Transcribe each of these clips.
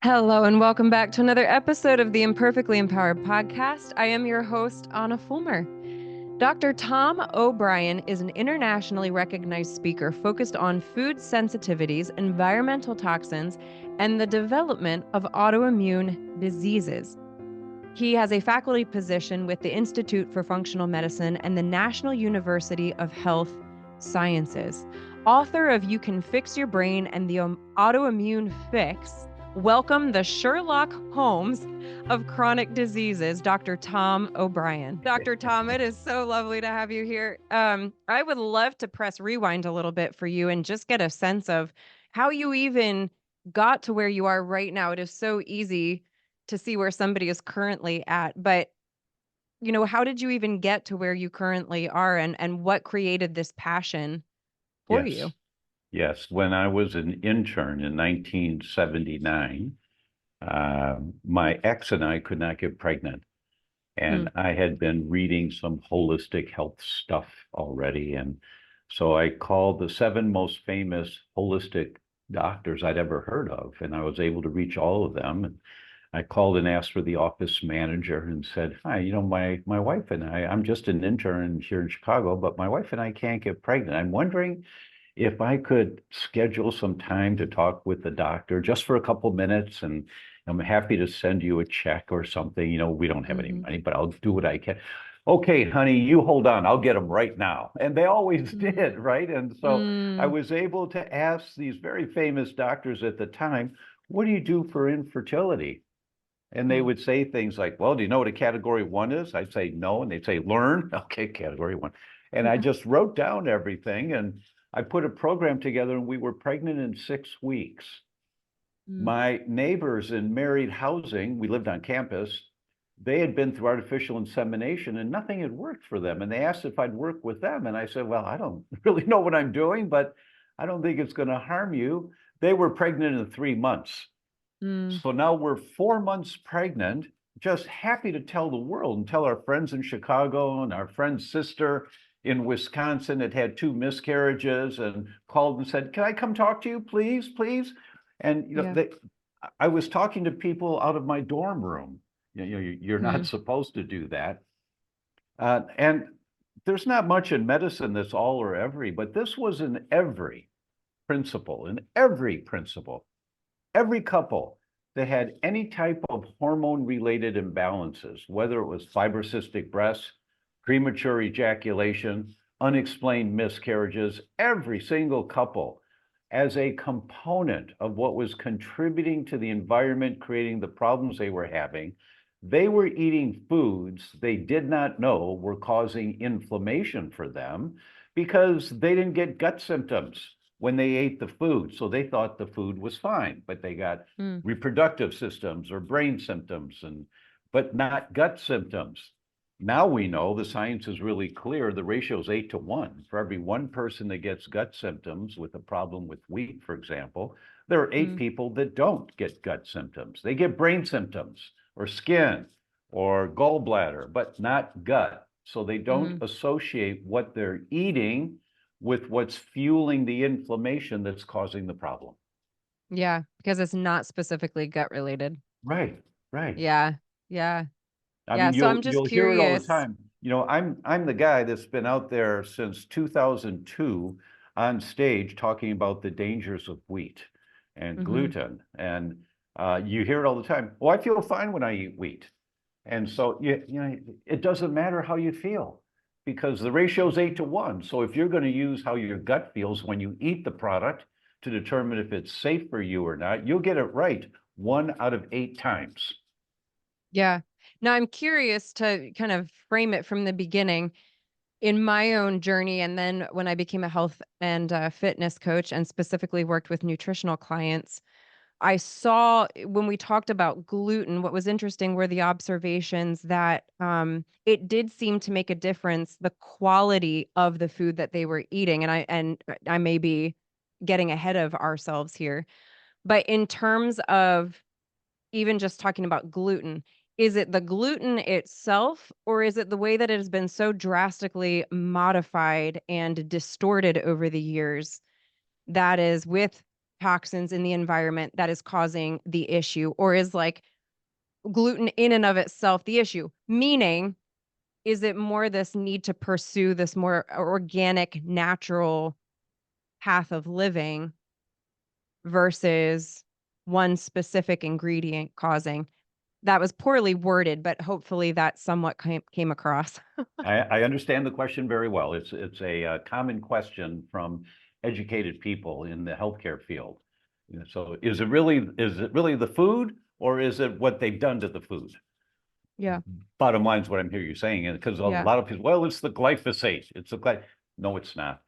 Hello, and welcome back to another episode of the Imperfectly Empowered podcast. I am your host, Anna Fulmer. Dr. Tom O'Brien is an internationally recognized speaker focused on food sensitivities, environmental toxins, and the development of autoimmune diseases. He has a faculty position with the Institute for Functional Medicine and the National University of Health Sciences. Author of You Can Fix Your Brain and the Autoimmune Fix. Welcome the Sherlock Holmes of chronic diseases, Dr. Tom O'Brien. Dr. Tom, it is so lovely to have you here. I would love to press rewind a little bit for you and just get a sense of how you even got to where you are right now. It is so easy to see where somebody is currently at, but how did you even get to where you currently are, and what created this passion for you? Yes, yes. When I was an intern in 1979, my ex and I could not get pregnant. And Mm, I had been reading some holistic health stuff already. And so I called the seven most famous holistic doctors I'd ever heard of, and I was able to reach all of them. And I called and asked for the office manager and said, "Hi, my wife and I'm just an intern here in Chicago, but my wife and I can't get pregnant. I'm wondering if I could schedule some time to talk with the doctor just for a couple minutes, and I'm happy to send you a check or something. We don't have any mhm, money, but I'll do what I can." Okay, honey, you hold on. I'll get them right now. And they always mm, did, right? And so I mm, was able to ask these very famous doctors at the time, "What do you do for infertility?" And they mm, would say things like, "Well, do you know what a category one is?" I'd say, "No." And they'd say, "Learn." Okay, category one. And I just wrote down everything and I put a program together and we were pregnant in 6 weeks. mm, My neighbors in married housing, we lived on campus, they had been through artificial insemination and nothing had worked for them. And they asked if I'd work with them. And I said, "Well, I don't really know what I'm doing, but I don't think it's going to harm you." They were pregnant in 3 months. mm. So now we're 4 months pregnant, just happy to tell the world and tell our friends in Chicago and our friend's sister in Wisconsin that had two miscarriages and called and said, "Can I come talk to you, please, please?" And Yeah. I was talking to people out of my dorm room. You're not Mm, supposed to do that. And there's not much in medicine that's all or every, but this was in every principle. Every couple that had any type of hormone related imbalances, whether it was fibrocystic breasts, premature ejaculation, unexplained miscarriages, every single couple, as a component of what was contributing to the environment, creating the problems they were having, they were eating foods they did not know were causing inflammation for them because they didn't get gut symptoms when they ate the food. So they thought the food was fine, but they got mm. reproductive systems or brain symptoms but not gut symptoms. Now we know the science is really clear. The ratio is 8 to 1. For every one person that gets gut symptoms with a problem with wheat, for example, there are eight Mm. people that don't get gut symptoms. They get brain symptoms or skin or gallbladder, but not gut. So they don't Mhm. associate what they're eating with what's fueling the inflammation that's causing the problem. Yeah, because it's not specifically gut related. Right, right. Yeah. Yeah. I Yeah. mean, So I'm just you'll hear it all the curious. time. I'm the guy that's been out there since 2002 on stage talking about the dangers of wheat and Hmm. gluten, and you hear it all the time. "Well, I feel fine when I eat wheat." And so it doesn't matter how you feel because the ratio is 8 to 1. So if you're going to use how your gut feels when you eat the product to determine if it's safe for you or not, you'll get it right 1 out of 8 times. Yeah. Now I'm curious to kind of frame it from the beginning in my own journey. And then when I became a health and fitness coach and specifically worked with nutritional clients, I saw when we talked about gluten, what was interesting were the observations that it did seem to make a difference, the quality of the food that they were eating. And I may be getting ahead of ourselves here, but in terms of even just talking about gluten, is it the gluten itself, or is it the way that it has been so drastically modified and distorted over the years that is with toxins in the environment that is causing the issue? Or is like gluten in and of itself the issue? Meaning, is it more this need to pursue this more organic, natural path of living versus one specific ingredient causing? That was poorly worded, but hopefully that somewhat came across. I understand the question very well. It's a common question from educated people in the healthcare field. So is it really the food, or is it what they've done to the food? Yeah. Bottom line is what I'm hearing you saying, and because a Yeah. lot of people, well, it's the glyphosate. It's the no, it's not.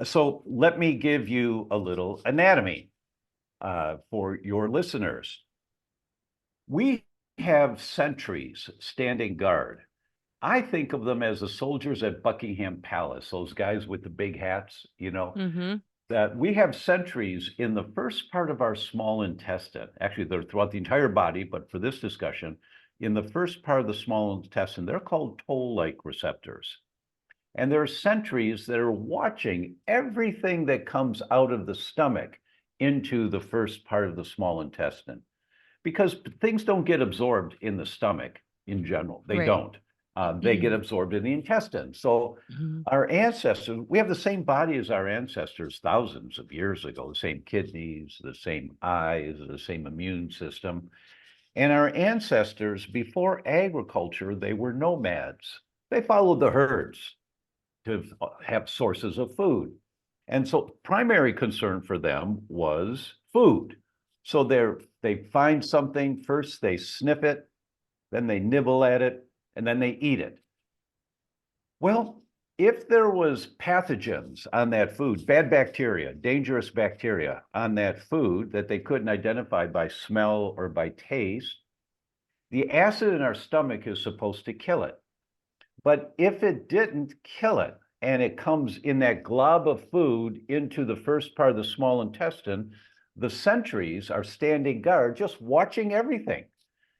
So let me give you a little anatomy for your listeners. We have sentries standing guard. I think of them as the soldiers at Buckingham Palace, those guys with the big hats, Mm-hmm. that we have sentries in the first part of our small intestine. Actually, they're throughout the entire body, but for this discussion, in the first part of the small intestine, they're called toll-like receptors. And there are sentries that are watching everything that comes out of the stomach into the first part of the small intestine. Because things don't get absorbed in the stomach in general. They Right. don't. They get absorbed in the intestine. So our ancestors, we have the same body as our ancestors thousands of years ago, the same kidneys, the same eyes, the same immune system. And our ancestors, before agriculture, they were nomads. They followed the herds to have sources of food. And so primary concern for them was food. So they find something, first they sniff it, then they nibble at it, and then they eat it. Well, if there was pathogens on that food, bad bacteria, dangerous bacteria on that food that they couldn't identify by smell or by taste, the acid in our stomach is supposed to kill it. But if it didn't kill it, and it comes in that glob of food into the first part of the small intestine, the sentries are standing guard, just watching everything.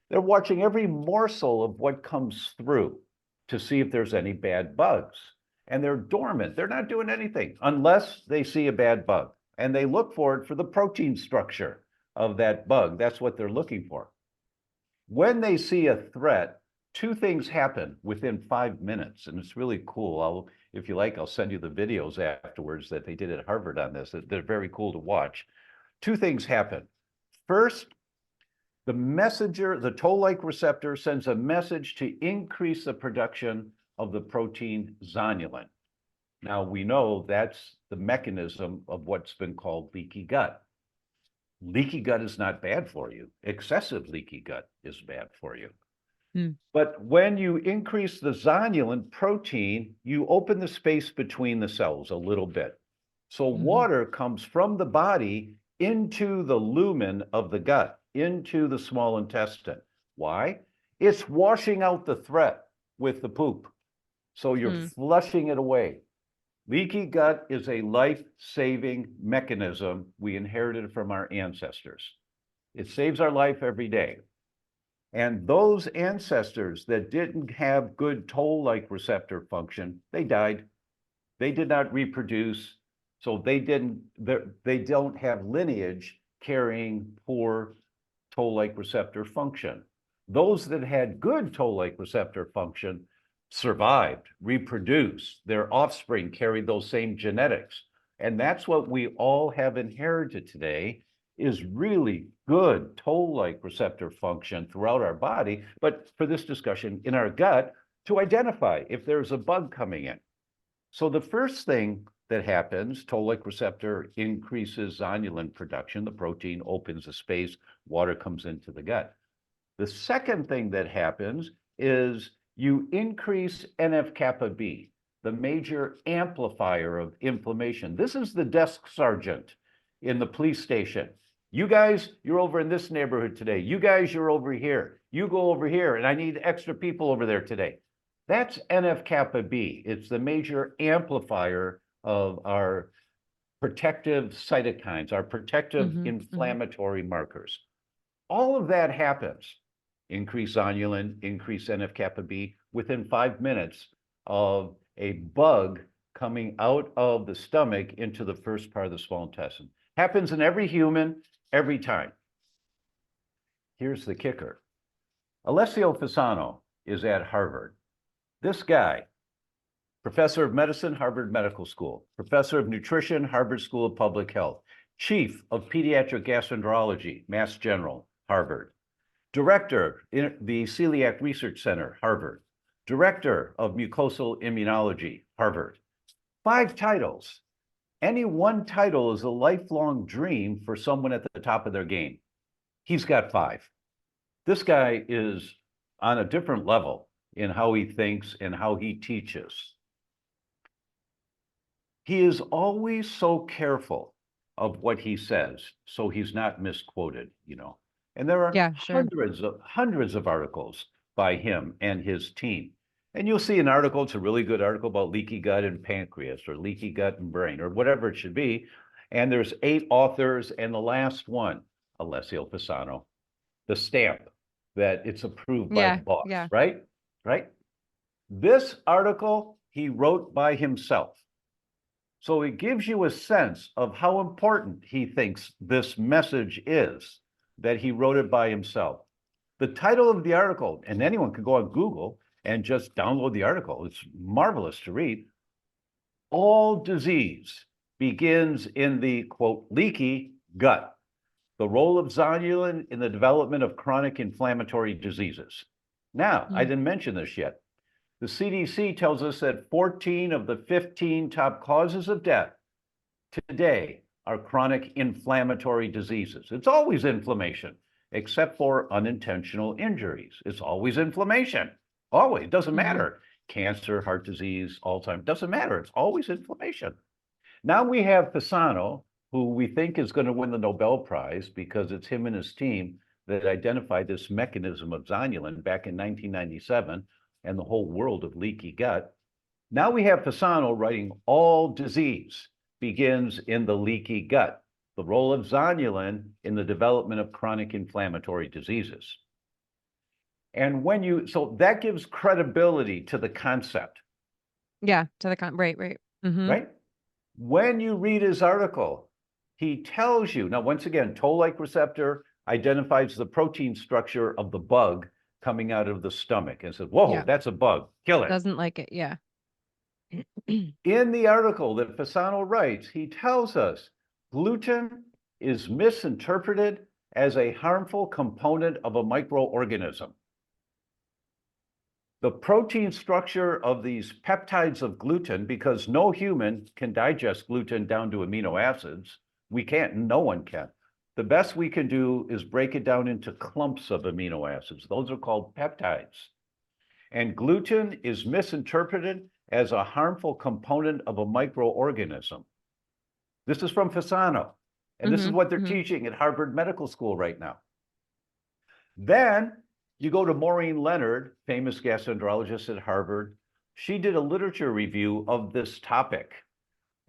They're watching every morsel of what comes through to see if there's any bad bugs. And they're dormant. They're not doing anything unless they see a bad bug. And they look for it for the protein structure of that bug. That's what they're looking for. When they see a threat, two things happen within 5 minutes. And it's really cool. If you like, I'll send you the videos afterwards that they did at Harvard on this. They're very cool to watch. Two things happen. First, the messenger, the toll-like receptor, sends a message to increase the production of the protein zonulin. Now, we know that's the mechanism of what's been called leaky gut. Leaky gut is not bad for you. Excessive leaky gut is bad for you. But when you increase the zonulin protein, you open the space between the cells a little bit. So water comes from the body into the lumen of the gut, into the small intestine. Why? It's washing out the threat with the poop. So you're flushing it away. Leaky gut is a life-saving mechanism we inherited from our ancestors. It saves our life every day. And those ancestors that didn't have good toll-like receptor function, they died. They did not reproduce, so they don't have lineage carrying poor toll-like receptor function. Those that had good toll-like receptor function survived, reproduced. Their offspring carried those same genetics. And that's what we all have inherited today, is really good toll-like receptor function throughout our body, but for this discussion, in our gut, to identify if there's a bug coming in. So the first thing that happens, toll-like receptor increases zonulin production, the protein opens a space, water comes into the gut. The second thing that happens is you increase NF-kappa B, the major amplifier of inflammation. This is the desk sergeant in the police station. You guys, you're over in this neighborhood today. You guys, you're over here. You go over here, and I need extra people over there today. That's NF-kappa B. It's the major amplifier of our protective cytokines, our protective inflammatory markers. All of that happens. Increase zonulin, increase NF-kappa B within 5 minutes of a bug coming out of the stomach into the first part of the small intestine. Happens in every human, every time. Here's the kicker. Alessio Fasano is at Harvard. This guy, professor of medicine, Harvard Medical School, professor of nutrition, Harvard School of Public Health, chief of pediatric gastroenterology, Mass General, Harvard, director in the Celiac Research Center, Harvard, director of mucosal immunology, Harvard. 5 titles. Any one title is a lifelong dream for someone at the top of their game. He's got 5. This guy is on a different level in how he thinks and how he teaches. He is always so careful of what he says, so he's not misquoted, you know. And there are hundreds of articles by him and his team. And you'll see an article, it's a really good article about leaky gut and pancreas, or leaky gut and brain, or whatever it should be. And there's 8 authors, and the last one, Alessio Fasano, the stamp that it's approved by the boss, right? Right? This article he wrote by himself. So it gives you a sense of how important he thinks this message is, that he wrote it by himself. The title of the article, and anyone can go on Google and just download the article. It's marvelous to read. All disease begins in the, quote, leaky gut. The role of zonulin in the development of chronic inflammatory diseases. Now, I didn't mention this yet. The CDC tells us that 14 of the 15 top causes of death today are chronic inflammatory diseases. It's always inflammation, except for unintentional injuries. It's always inflammation. Always. It doesn't matter. Cancer, heart disease, Alzheimer's, doesn't matter. It's always inflammation. Now we have Fasano, who we think is going to win the Nobel Prize because it's him and his team that identified this mechanism of zonulin back in 1997 and the whole world of leaky gut. Now we have Fasano writing all disease begins in the leaky gut, the role of zonulin in the development of chronic inflammatory diseases. And when you, so that gives credibility to the concept. Yeah, to the right. Right? When you read his article, he tells you, now once again, toll-like receptor identifies the protein structure of the bug coming out of the stomach and says, whoa, that's a bug, kill it. Doesn't like it, yeah. In the article that Fasano writes, he tells us gluten is misinterpreted as a harmful component of a microorganism. The protein structure of these peptides of gluten, because no human can digest gluten down to amino acids. We can't, no one can. The best we can do is break it down into clumps of amino acids. Those are called peptides. And gluten is misinterpreted as a harmful component of a microorganism. This is from Fasano, and this is what they're teaching at Harvard Medical School right now. Then you go to Maureen Leonard, famous gastroenterologist at Harvard. She did a literature review of this topic,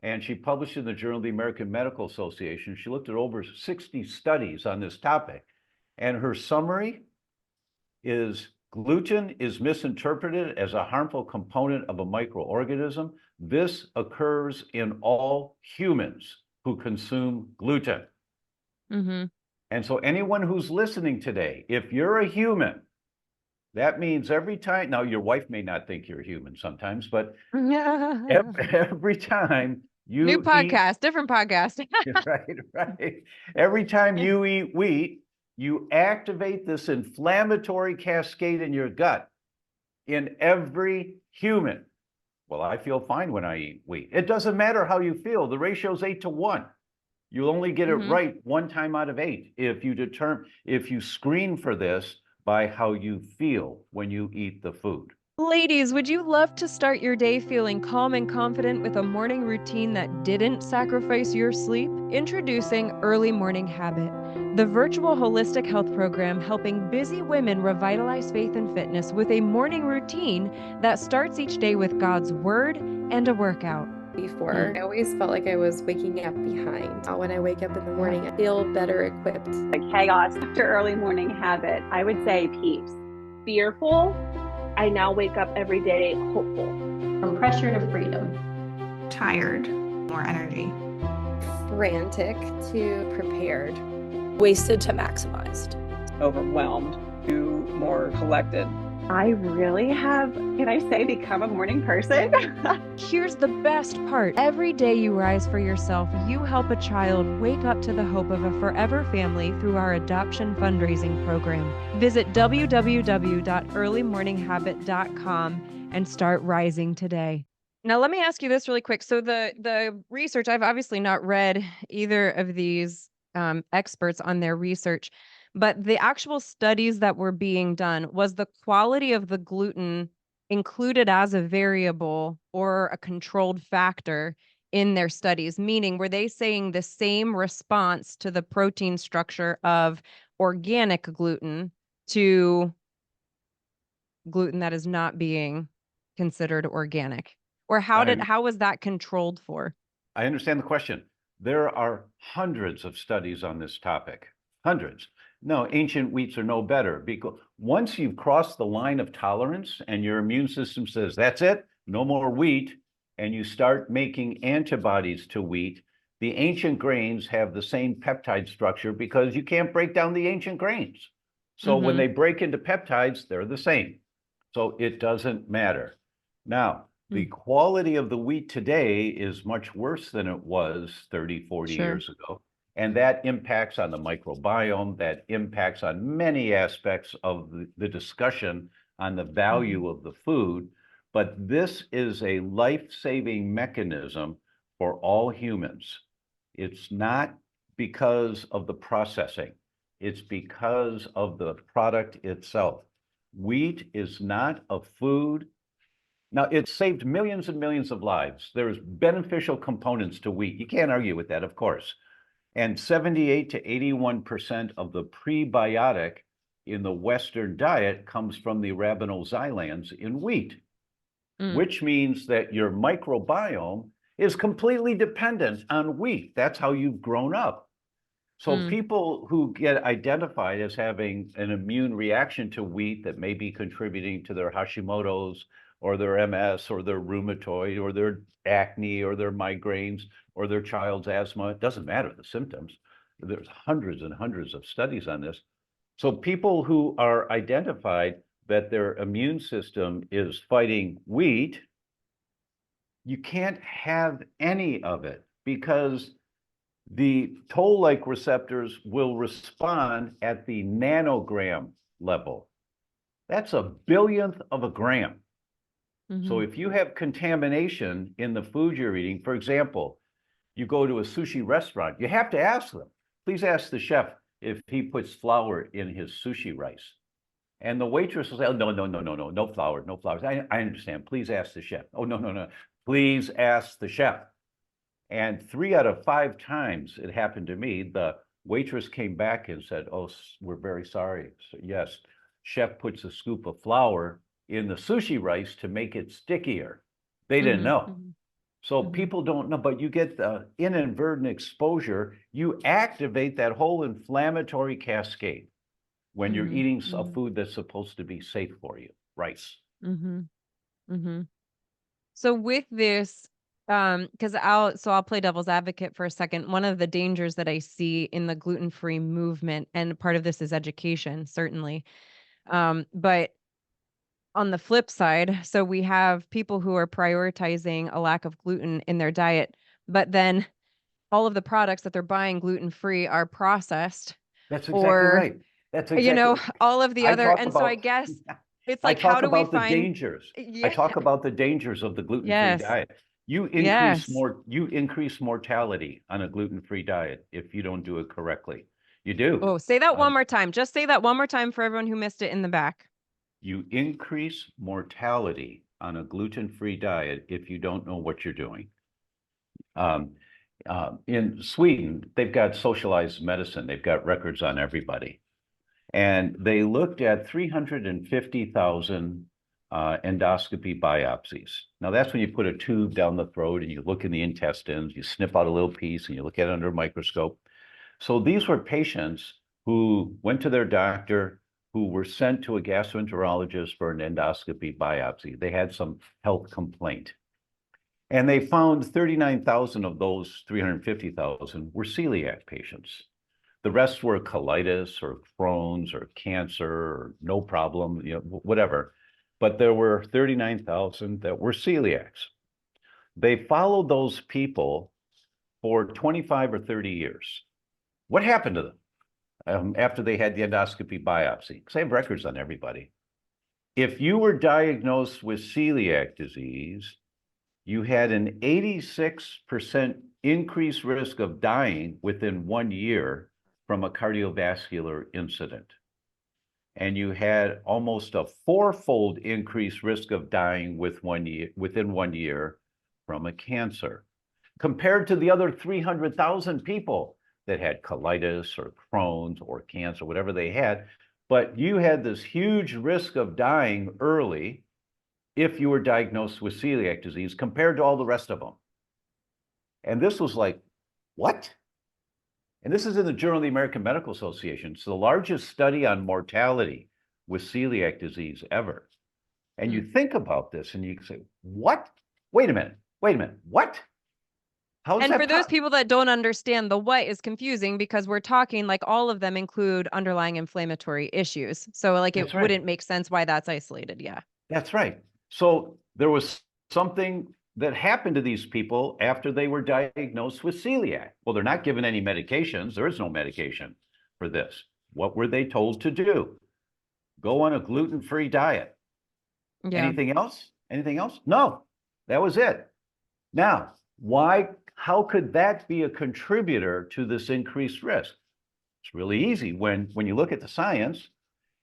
and she published in the Journal of the American Medical Association. She looked at over 60 studies on this topic, and her summary is gluten is misinterpreted as a harmful component of a microorganism. This occurs in all humans who consume gluten. And so anyone who's listening today, if you're a human, that means every time, now your wife may not think you're human sometimes, but every time you New podcast, different podcast. right. Every time you eat wheat, you activate this inflammatory cascade in your gut in every human. Well, I feel fine when I eat wheat. It doesn't matter how you feel. The ratio is 8 to 1. You'll only get it right 1 time out of 8 if you screen for this by how you feel when you eat the food. Ladies, would you love to start your day feeling calm and confident with a morning routine that didn't sacrifice your sleep? Introducing Early Morning Habit, the virtual holistic health program helping busy women revitalize faith and fitness with a morning routine that starts each day with God's Word and a workout. Before, I always felt like I was waking up behind. When I wake up in the morning, I feel better equipped. The chaos after Early Morning Habit, I would say peace. Fearful, I now wake up every day hopeful. From pressure to freedom. Tired, more energy. frantic to prepared. Wasted to maximized. Overwhelmed to more collected. I really have, can I say, become a morning person? Here's the best part. Every day you rise for yourself, you help a child wake up to the hope of a forever family through our adoption fundraising program. Visit www.earlymorninghabit.com and start rising today. Now, let me ask you this really quick. So the research, I've obviously not read either of these experts on their research, but the actual studies that were being done, was the quality of the gluten included as a variable or a controlled factor in their studies? Meaning, were they saying the same response to the protein structure of organic gluten to gluten that is not being considered organic? Or how was that controlled for? I understand the question. There are hundreds of studies on this topic, hundreds. No, ancient wheats are no better, because once you've crossed the line of tolerance and your immune system says, that's it, no more wheat, and you start making antibodies to wheat, the ancient grains have the same peptide structure because you can't break down the ancient grains. So when they break into peptides, they're the same. So it doesn't matter. Now, the quality of the wheat today is much worse than it was 30, 40 years ago. And that impacts on the microbiome, that impacts on many aspects of the discussion on the value of the food. But this is a life-saving mechanism for all humans. It's not because of the processing. It's because of the product itself. Wheat is not a food. Now, it's saved millions and millions of lives. There's beneficial components to wheat. You can't argue with that, of course. And 78 to 81% of the prebiotic in the Western diet comes from the arabinoxylans in wheat, which means that your microbiome is completely dependent on wheat. That's how you've grown up. So people who get identified as having an immune reaction to wheat that may be contributing to their Hashimoto's or their MS or their rheumatoid or their acne or their migraines or their child's asthma, it doesn't matter the symptoms. There's hundreds and hundreds of studies on this. So people who are identified that their immune system is fighting wheat, you can't have any of it because the toll-like receptors will respond at the nanogram level. That's a billionth of a gram. So if you have contamination in the food you're eating, for example, you go to a sushi restaurant, you have to ask them, please ask the chef if he puts flour in his sushi rice. And the waitress will say, oh, no flour, no flour. I understand, please ask the chef. Oh, no, please ask the chef. And 3 out of 5 times it happened to me, the waitress came back and said, oh, we're very sorry. So, yes, chef puts a scoop of flour in the sushi rice to make it stickier. They didn't know. So people don't know, but you get the inadvertent exposure, you activate that whole inflammatory cascade when you're eating a food that's supposed to be safe for you, rice. So with this, because I'll play devil's advocate for a second. One of the dangers that I see in the gluten-free movement, and part of this is education, certainly. But on the flip side, so we have people who are prioritizing a lack of gluten in their diet, but then all of the products that they're buying gluten-free are processed. That's exactly right. That's exactly all of the other. And so I guess it's like, how do we find the dangers? I talk about the dangers of the gluten-free diet. You increase mortality on a gluten-free diet if you don't do it correctly. You do. Oh, say that one more time. Just say that one more time for everyone who missed it in the back. You increase mortality on a gluten-free diet if you don't know what you're doing. In Sweden, they've got socialized medicine. They've got records on everybody. And they looked at 350,000 endoscopy biopsies. Now, that's when you put a tube down the throat and you look in the intestines, you snip out a little piece and you look at it under a microscope. So these were patients who went to their doctor, who were sent to a gastroenterologist for an endoscopy biopsy. They had some health complaint. And they found 39,000 of those 350,000 were celiac patients. The rest were colitis or Crohn's or cancer or no problem, whatever. But there were 39,000 that were celiacs. They followed those people for 25 or 30 years. What happened to them after they had the endoscopy biopsy? Because I have records on everybody. If you were diagnosed with celiac disease, you had an 86% increased risk of dying within 1 year from a cardiovascular incident. And you had almost a 4-fold increased risk of dying within 1 year from a cancer, compared to the other 300,000 people that had colitis or Crohn's or cancer, whatever they had. But you had this huge risk of dying early if you were diagnosed with celiac disease compared to all the rest of them. And this was like, what? And this is in the Journal of the American Medical Association. It's the largest study on mortality with celiac disease ever. And you think about this and you say, what? Wait a minute, what? And for those people that don't understand, the what is confusing because we're talking like all of them include underlying inflammatory issues. So like it wouldn't make sense why that's isolated. Yeah. That's right. So there was something that happened to these people after they were diagnosed with celiac. Well, they're not given any medications. There is no medication for this. What were they told to do? Go on a gluten-free diet. Yeah. Anything else? Anything else? No, that was it. Now, how could that be a contributor to this increased risk? It's really easy. When you look at the science,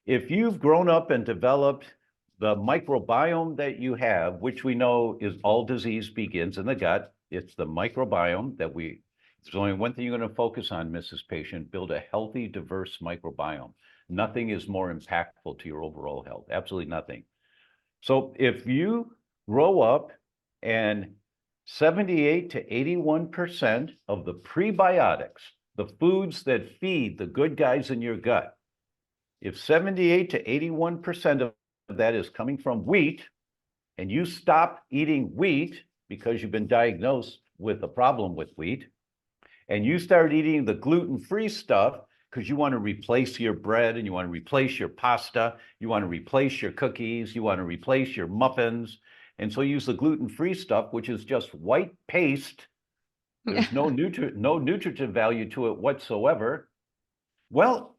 if you've grown up and developed the microbiome that you have, which we know is all disease begins in the gut, it's the microbiome there's only one thing you're going to focus on, Mrs. Patient, build a healthy, diverse microbiome. Nothing is more impactful to your overall health, absolutely nothing. So if you grow up and 78 to 81% of the prebiotics, the foods that feed the good guys in your gut, if 78 to 81% of that is coming from wheat, and you stop eating wheat because you've been diagnosed with a problem with wheat, and you start eating the gluten-free stuff because you want to replace your bread and you want to replace your pasta, you want to replace your cookies, you want to replace your muffins, and so use the gluten-free stuff, which is just white paste. There's no nutritive value to it whatsoever. Well,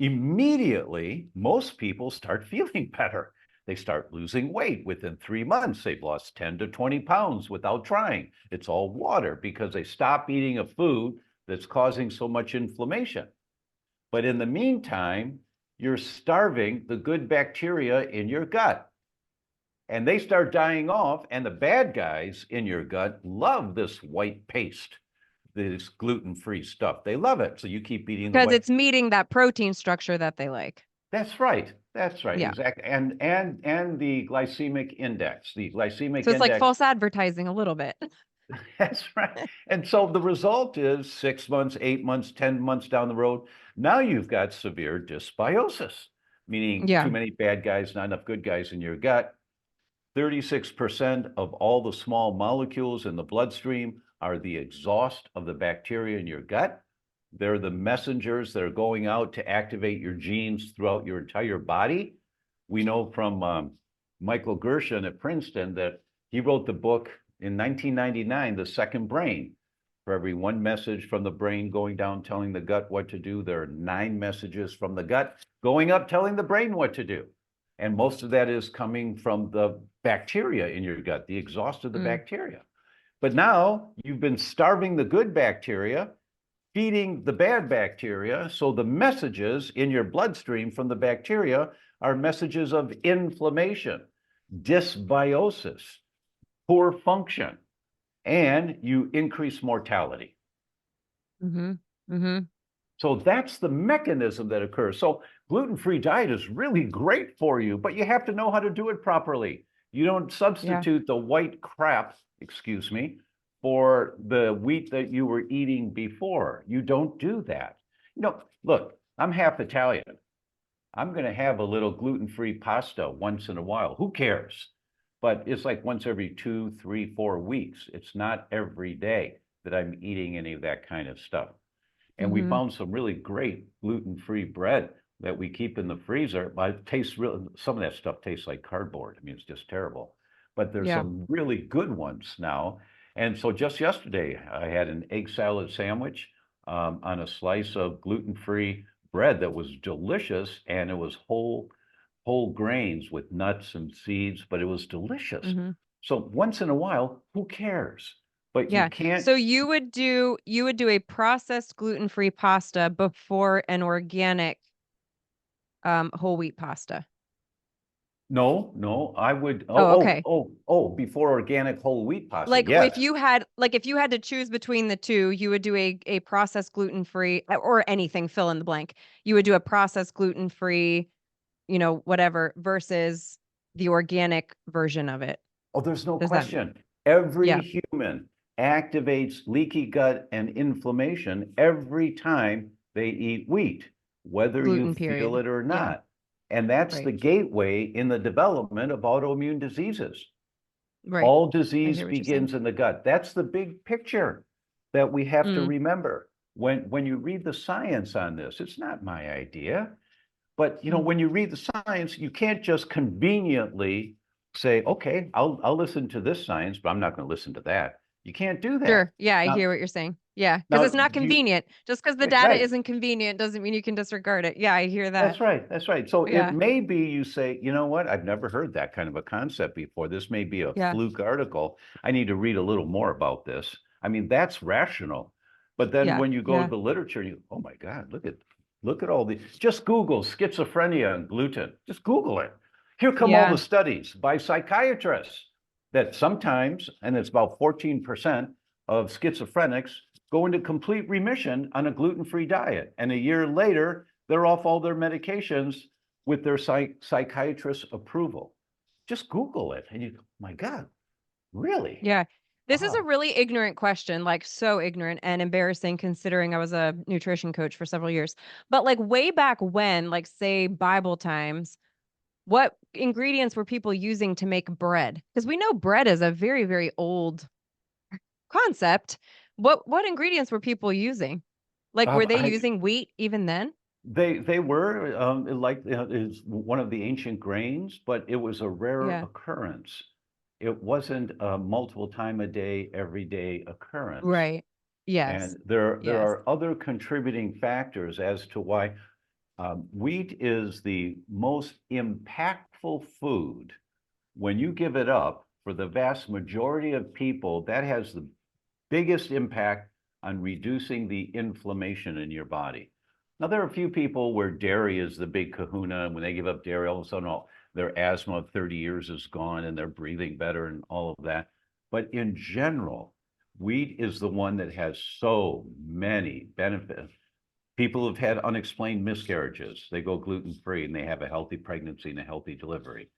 immediately, most people start feeling better. They start losing weight within 3 months. They've lost 10 to 20 pounds without trying. It's all water because they stop eating a food that's causing so much inflammation. But in the meantime, you're starving the good bacteria in your gut. And they start dying off, and the bad guys in your gut love this white paste, this gluten-free stuff. They love it. So you keep eating because it's meeting that protein structure that they like. That's right. Yeah. Exactly. And the glycemic index. So it's like false advertising a little bit. That's right. And so the result is 6 months, 8 months, 10 months down the road, now you've got severe dysbiosis, meaning too many bad guys, not enough good guys in your gut. 36% of all the small molecules in the bloodstream are the exhaust of the bacteria in your gut. They're the messengers that are going out to activate your genes throughout your entire body. We know from Michael Gershon at Princeton that he wrote the book in 1999, The Second Brain. For every one message from the brain going down telling the gut what to do, there are 9 messages from the gut going up telling the brain what to do. And most of that is coming from the bacteria in your gut, the exhaust of the bacteria. But now you've been starving the good bacteria, feeding the bad bacteria. So the messages in your bloodstream from the bacteria are messages of inflammation, dysbiosis, poor function, and you increase mortality. So that's the mechanism that occurs. So gluten-free diet is really great for you, but you have to know how to do it properly. You don't substitute the white crap, excuse me, for the wheat that you were eating before. You don't do that. Look, I'm half Italian. I'm going to have a little gluten-free pasta once in a while. Who cares? but it's like once every 2, 3, 4 weeks. It's not every day that I'm eating any of that kind of stuff. And we found some really great gluten-free bread that we keep in the freezer, but it tastes real. Some of that stuff tastes like cardboard. I mean, it's just terrible. But there's Yeah. some really good ones now. And so just yesterday, I had an egg salad sandwich on a slice of gluten-free bread that was delicious, and it was whole grains with nuts and seeds, but it was delicious. So once in a while, who cares? But you Yeah. can't. So you would do a processed gluten-free pasta before an organic whole wheat pasta. No, I would. Oh, okay. Before organic whole wheat pasta. Like Yes. if you had to choose between the two, you would do a processed gluten-free or anything, fill in the blank. You would do a processed gluten-free, whatever, versus the organic version of it. Oh, there's no Does that- question. Every Yeah. human activates leaky gut and inflammation every time they eat wheat, whether Gluten, you period. feel it or Yeah. not. And that's Right. the gateway in the development of autoimmune diseases. Right. All I disease hear what you're begins in the gut. That's the big picture that we have to Mm. remember. When you read the science on this, it's not my idea. But when you read the science, you can't just conveniently say, okay, I'll listen to this science, but I'm not going to listen to that. You can't do that. Sure. Yeah, I Now- hear what you're saying. Yeah, now, because it's not you- convenient. Just because the Right, data right. isn't convenient doesn't mean you can disregard it. Yeah, I hear that. That's right. So Yeah. it may be you say, you know what? I've never heard that kind of a concept before. This may be a Yeah. fluke article. I need to read a little more about this. I mean, that's rational. But then Yeah, when you go yeah. to the literature, oh my God, look at all these. Just Google schizophrenia and gluten. Just Google it. Here come all Yeah. the studies by psychiatrists that sometimes, and it's about 14% of schizophrenics go into complete remission on a gluten-free diet. And a year later, they're off all their medications with their psychiatrist's approval. Just Google it and you go, my God, really? Yeah. This is a Wow. really ignorant question, like so ignorant and embarrassing considering I was a nutrition coach for several years. But like way back when, like say Bible times, what ingredients were people using to make bread? Because we know bread is a very, very old concept. What ingredients were people using? Like were they using wheat even then? They were is one of the ancient grains, but it was a rare Yeah. occurrence. It wasn't a multiple time a day, everyday occurrence. Right. Yes. And there Yes. are other contributing factors as to why wheat is the most impactful food. When you give it up, for the vast majority of people, that has the biggest impact on reducing the inflammation in your body. Now, there are a few people where dairy is the big kahuna, and when they give up dairy, all of a sudden their asthma of 30 years is gone and they're breathing better and all of that. But in general, wheat is the one that has so many benefits. People have had unexplained miscarriages. They go gluten-free and they have a healthy pregnancy and a healthy delivery.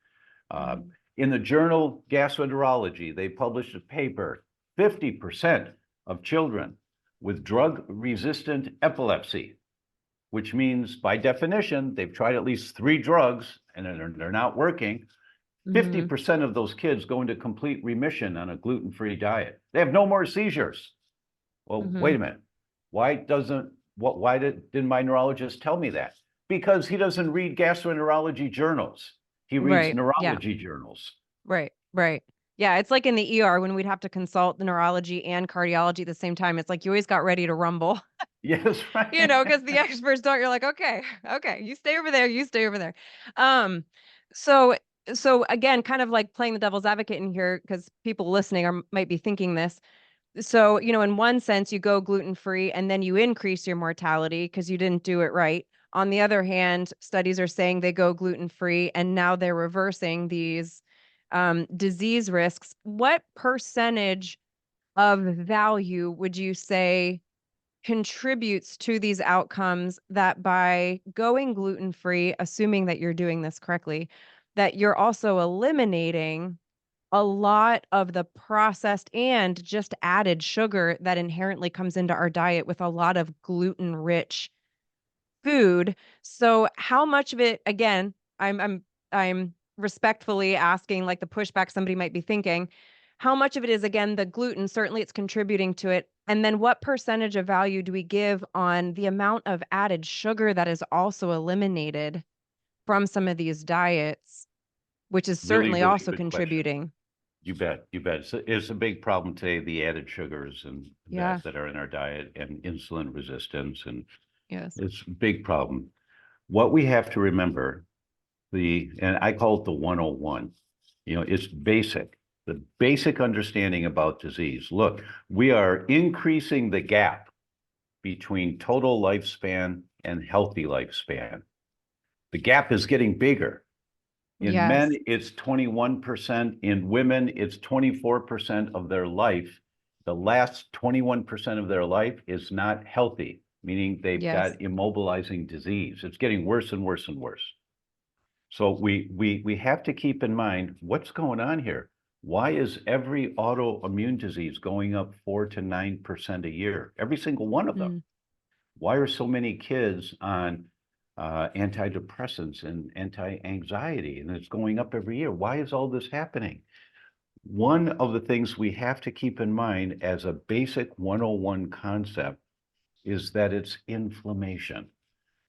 In the journal Gastroenterology, they published a paper, 50% of children with drug-resistant epilepsy, which means by definition, they've tried at least 3 drugs and they're not working. 50% of those kids go into complete remission on a gluten-free diet. They have no more seizures. Well, wait a minute. Why didn't my neurologist tell me that? Because he doesn't read gastroenterology journals. He reads Right. Yeah. neurology journals. Right. Yeah, it's like in the ER when we'd have to consult the neurology and cardiology at the same time. It's like you always got ready to rumble, Yes, right. because the experts don't. You're like, okay, you stay over there, you stay over there. So again, kind of like playing the devil's advocate in here, because people listening might be thinking this. So, in one sense, you go gluten-free and then you increase your mortality because you didn't do it right. On the other hand, studies are saying they go gluten-free and now they're reversing these disease risks. What percentage of value would you say contributes to these outcomes that by going gluten-free, assuming that you're doing this correctly, that you're also eliminating a lot of the processed and just added sugar that inherently comes into our diet with a lot of gluten-rich food? So how much of it, again, I'm respectfully asking, like the pushback somebody might be thinking, how much of it is, again, the gluten? Certainly it's contributing to it. And then what percentage of value do we give on the amount of added sugar that is also eliminated from some of these diets, which is Really, certainly really also good question. contributing? You bet. You bet. It's a big problem today, the added sugars and Yeah. that are in our diet and insulin resistance. And Yes. it's a big problem. What we have to remember, and I call it the 101, it's basic, the basic understanding about disease. Look, we are increasing the gap between total lifespan and healthy lifespan. The gap is getting bigger. In Yes. men, it's 21%. In women, it's 24% of their life. The last 21% of their life is not healthy, meaning they've Yes. got immobilizing disease. It's getting worse and worse and worse. So we have to keep in mind what's going on here. Why is every autoimmune disease going up 4 to 9% a year? Every single one of them. Why are so many kids on antidepressants and anti-anxiety, and it's going up every year? Why is all this happening? One of the things we have to keep in mind as a basic 101 concept is that it's inflammation,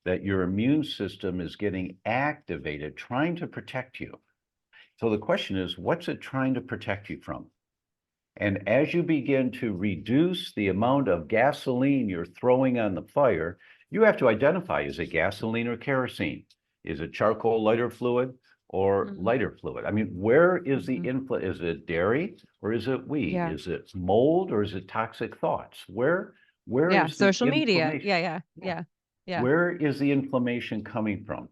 that your immune system is getting activated, trying to protect you. So the question is, what's it trying to protect you from? And as you begin to reduce the amount of gasoline you're throwing on the fire, you have to identify, is it gasoline or kerosene? Is it charcoal lighter fluid or lighter fluid? I mean, where is the is it dairy or is it wheat? Yeah. Is it mold or is it toxic thoughts? Where Yeah. is Social the media. inflammation? Yeah. Where is the inflammation coming from?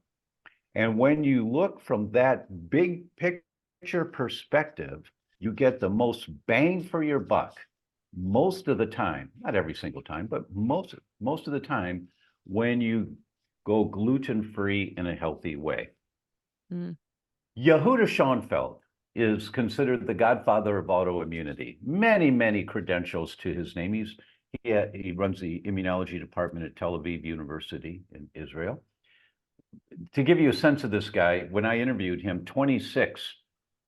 And when you look from that big picture perspective, you get the most bang for your buck most of the time, not every single time, but most of the time when you go gluten-free in a healthy way. Yehuda Schonfeld is considered the godfather of autoimmunity. Many, many credentials to his name. He runs the immunology department at Tel Aviv University in Israel. To give you a sense of this guy, when I interviewed him, 26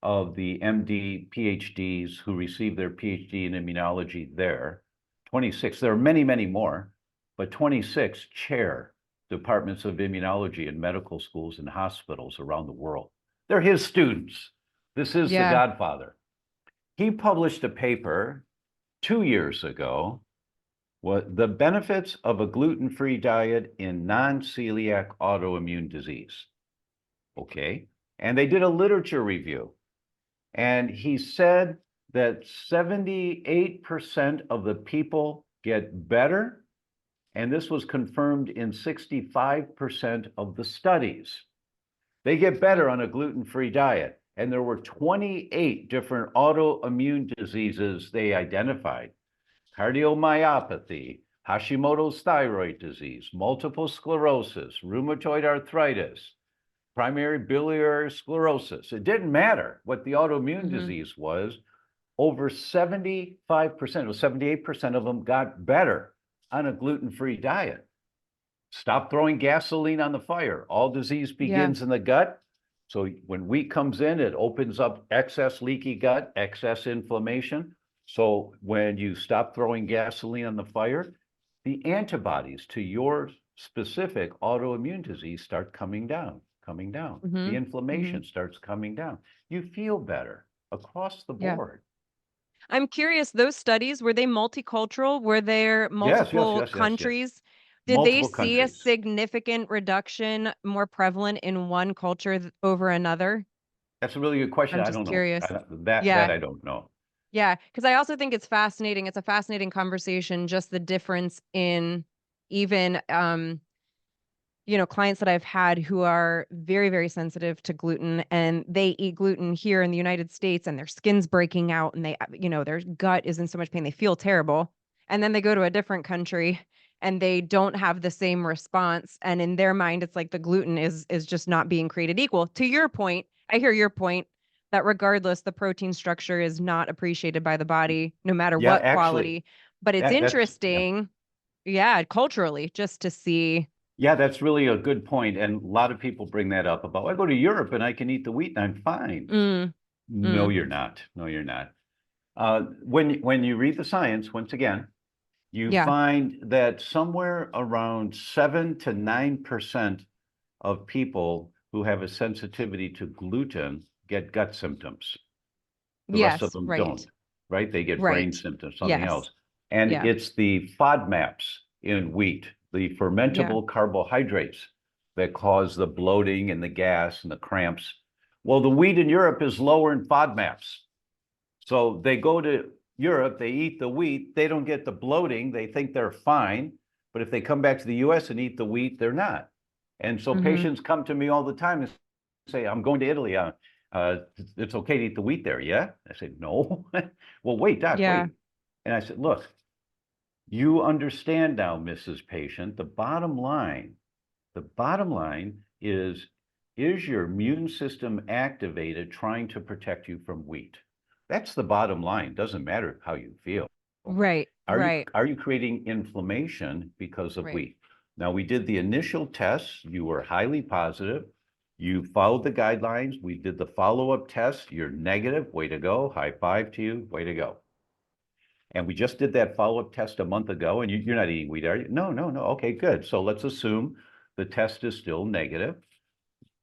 of the MD PhDs who received their PhD in immunology there, 26, there are many, many more, but 26 chair departments of immunology in medical schools and hospitals around the world. They're his students. This is the godfather. He published a paper 2 years ago, what the benefits of a gluten-free diet in non-celiac autoimmune disease. Okay, and they did a literature review. And he said that 78% of the people get better, and this was confirmed in 65% of the studies. They get better on a gluten-free diet, and there were 28 different autoimmune diseases they identified: cardiomyopathy, Hashimoto's thyroid disease, multiple sclerosis, rheumatoid arthritis, primary biliary sclerosis. It didn't matter what the autoimmune disease was. Over 75%, or 78% of them got better on a gluten-free diet. Stop throwing gasoline on the fire. All disease begins in the gut. So when wheat comes in, it opens up excess leaky gut, excess inflammation. So when you stop throwing gasoline on the fire, the antibodies to your specific autoimmune disease start coming down. The inflammation starts coming down. You feel better across the board. I'm curious, those studies, were they multicultural? Were there multiple countries? Did they see a significant reduction, more prevalent in one culture over another? That's a really good question. I'm I just don't curious. know. That I don't know. Yeah, because I also think it's fascinating. It's a fascinating conversation, just the difference in even clients that I've had who are very, very sensitive to gluten, and they eat gluten here in the United States and their skin's breaking out and they, their gut is in so much pain. They feel terrible. And then they go to a different country and they don't have the same response. And in their mind, it's like the gluten is just not being created equal. To your point, I hear your point that regardless, the protein structure is not appreciated by the body, no matter what quality. But it's interesting, culturally, just to see Yeah, that's really a good point. And a lot of people bring that up about, I go to Europe and I can eat the wheat and I'm fine. Mm, No, mm, you're not. No, you're not. When you read the science, once again, you yeah. find that somewhere around 7 to 9% of people who have a sensitivity to gluten get gut symptoms. The rest of Yes. them Right. don't, right? They get brain Right. symptoms, something Yes. else. And Yeah. it's the FODMAPs in wheat, the Yeah. fermentable carbohydrates that cause the bloating and the gas and the cramps. Well, the wheat in Europe is lower in FODMAPs. So they go to Europe, they eat the wheat, they don't get the bloating, they think they're fine. But if they come back to the US and eat the wheat, they're not. And so Hmm. patients come to me all the time and say, I'm going to Italy. It's okay to eat the wheat there, yeah? I said, no. Well, wait, doc, Yeah. wait. And I said, look, you understand now, Mrs. Patient, the bottom line is your immune system activated trying to protect you from wheat? That's the bottom line. Doesn't matter how you feel. Right. Right. Are you creating inflammation because of Right. wheat? Now, we did the initial tests. You were highly positive. You followed the guidelines. We did the follow-up test. You're negative. Way to go. High five to you. Way to go. And we just did that follow-up test a month ago, and you're not eating wheat, are you? No, no, no. Okay, good. So let's assume the test is still negative.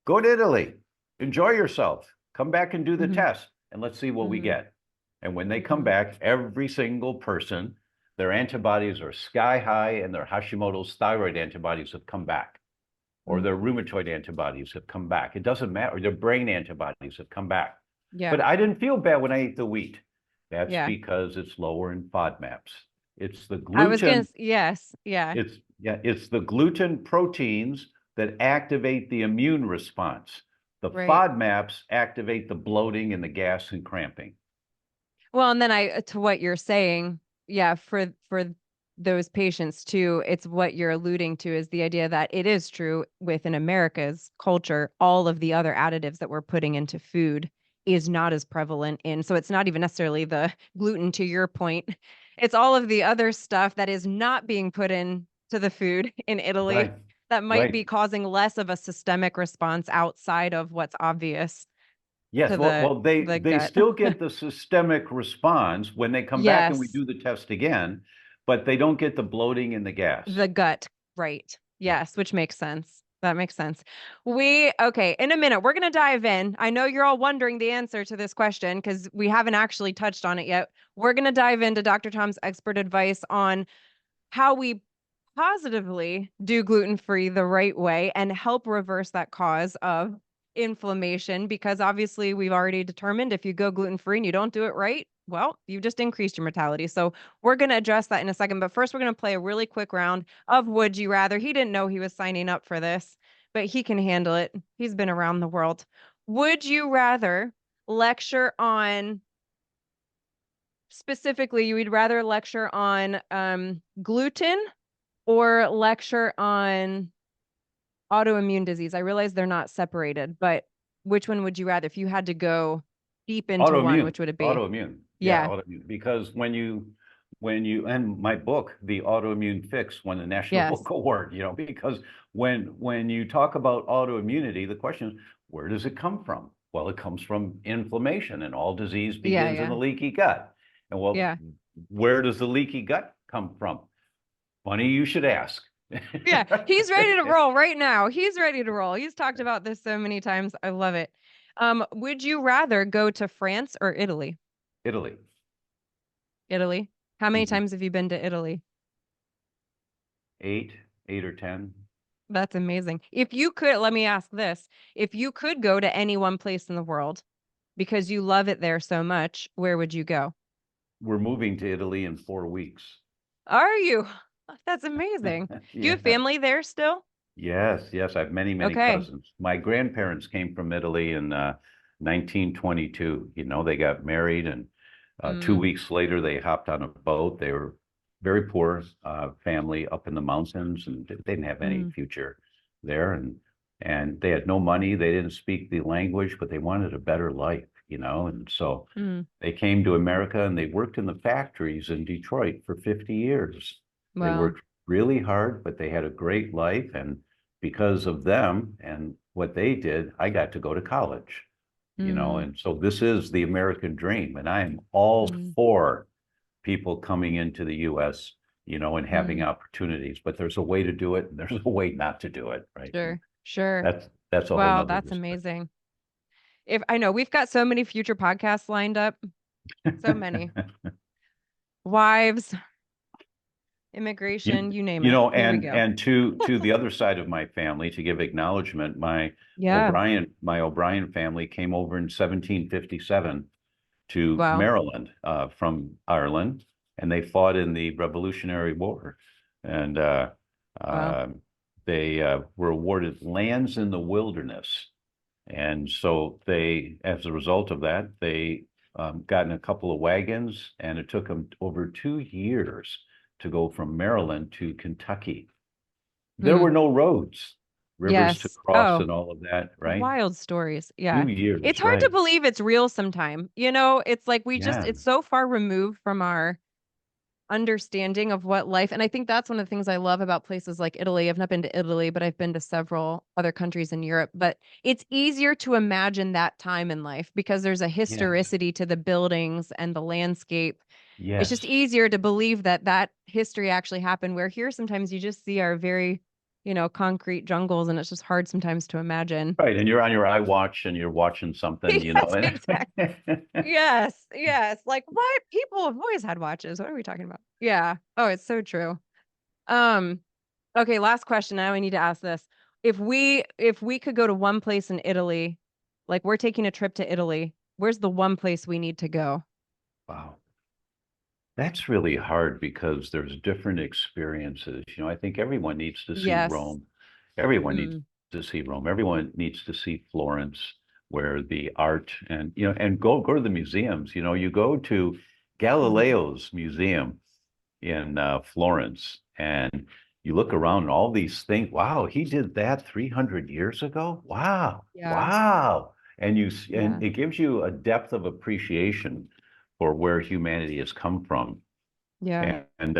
Go to Italy. Enjoy yourself. Come back and do the Hmm. test, and let's see what we Hmm. get. And when they come Hmm. back, every single person, their antibodies are sky high, and their Hashimoto's thyroid antibodies have come back, or their rheumatoid antibodies have come back. It doesn't matter. Or their brain antibodies have come back. Yeah. But I didn't feel bad when I ate the wheat. That's Yeah. because it's lower in FODMAPs. It's the I was gonna, gluten. yes. Yeah. It's the gluten proteins that activate the immune response. The Right. FODMAPs activate the bloating and the gas and cramping. Well, and then to what you're saying, yeah, for those patients too, it's what you're alluding to is the idea that it is true within America's culture, all of the other additives that we're putting into food is not as prevalent in. So it's not even necessarily the gluten, to your point. It's all of the other stuff that is not being put in to the food in Italy Right, that might right. be causing less of a systemic response outside of what's obvious Yes, to well, the they gut. still get the systemic response when they come back and we Yes. do the test again, but they don't get the bloating and the gas. The gut, right. Yeah. Yes, which makes sense. That makes sense. Okay, in a minute, we're going to dive in. I know you're all wondering the answer to this question because we haven't actually touched on it yet. We're going to dive into Dr. Tom's expert advice on how we positively do gluten-free the right way and help reverse that cause of inflammation, because obviously we've already determined if you go gluten-free and you don't do it right, well, you've just increased your mortality. So we're going to address that in a second, but first we're going to play a really quick round of Would You Rather. He didn't know he was signing up for this, but he can handle it. He's been around the world. Would you rather lecture on, specifically, you would rather lecture on gluten or lecture on autoimmune disease? I realize they're not separated, but which one would you rather? If you had to go deep into one, Autoimmune, which would it be? autoimmune. Yeah, Yeah. autoimmune. Because and my book, The Autoimmune Fix, won the National Yes. Book Award, because when you talk about autoimmunity, the question is, where does it come from? Well, it comes from inflammation, and all disease Yeah. begins in Yeah. the leaky gut. And well, Yeah. where does the leaky gut come from? Funny you should ask. Yeah. He's ready to roll right now. He's ready to roll. He's talked about this so many times. I love it. Would you rather go to France or Italy? Italy. Italy. How many Mhm. times have you been to Italy? 8 or 10. That's amazing. If you could, let me ask this. If you could go to any one place in the world because you love it there so much, where would you go? We're moving to Italy in 4 weeks. Are you? That's amazing. Do you have Yeah. family there still? Yes, yes, I have many, many Okay. cousins. My grandparents came from Italy in 1922. They got married, and 2 weeks later they hopped on a boat. They were very poor family up in the mountains, and they didn't have any Mm. future there, and they had no money. They didn't speak the language, but they wanted a better life, and so Mm. they came to America and they worked in the factories in Detroit for 50 years. They Wow. worked really hard, but they had a great life. And because of them and what they did, I got to go to college, Mm. and so this is the American dream. And I am all Mm. for people coming into the US, and having Mm. opportunities, but there's a way to do it and there's a way not to do it, right? Sure. Sure. That's a whole Wow, nother that's discussion. amazing. If I know we've got so many future podcasts lined up, so many. Wives, You, immigration, you name it. Here we go. and to the other side of my family, to give acknowledgement, Yeah. My O'Brien family came over in 1757 to Wow. Maryland from Ireland, and they fought in the Revolutionary War, and Wow. they were awarded lands in the wilderness, and so they, as a result of that, they got in a couple of wagons, and it took them over 2 years to go from Maryland to Kentucky. There Mm. were no roads, rivers to Yes. cross, Oh, and all of that, right? wild stories. Yeah. 2 years, It's hard to right? believe it's real sometime. It's like Yeah, it's so far removed from our understanding of what life, and I think that's one of the things I love about places like Italy. I've not been to Italy, but I've been to several other countries in Europe. But it's easier to imagine that time in life because there's a yes, historicity to the buildings and the landscape. It's just yes. easier to believe that that history actually happened, where here sometimes you just see our very, concrete jungles, and it's just hard sometimes to imagine. Right, and you're on your iWatch and you're watching something, Yes, exactly. and Yes, yes. Like what? People have always had watches. What are we talking about? Yeah. Oh, it's so true. Um, okay, last question. Now I need to ask this. If we could go to one place in Italy, like we're taking a trip to Italy, where's the one place we need to go? wow, that's really hard because there's different experiences. I think everyone needs to see Yes. Rome. Everyone needs Mm, to see Rome. Everyone needs to see Florence, where the art and go to the museums. You go to mhm. Galileo's museum in Florence, and you look around and all these things. Wow, he did that 300 years ago. Wow, Yeah. wow. Yeah. And it gives you a depth of appreciation for where humanity has come from. Yeah. And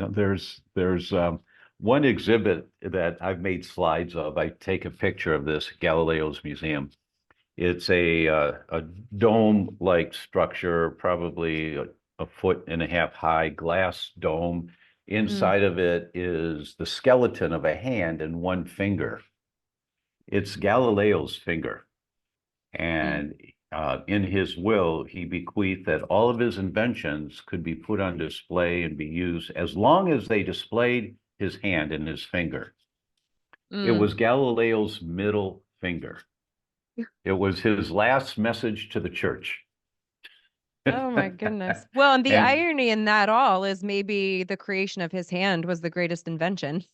there's one exhibit that I've made slides of. I take a picture of this Galileo's museum. It's a dome-like structure, probably a foot and a half high glass dome. Mm, Inside of it is the skeleton of a hand and one finger. It's Galileo's finger. mm. And in his will, he bequeathed that all of his inventions could be put on display and be used as long as they displayed his hand and his finger. It Mm. was Galileo's middle finger. It was his last message to the church. Oh my goodness. Well, and the And irony in that all is maybe the creation of his hand was the greatest invention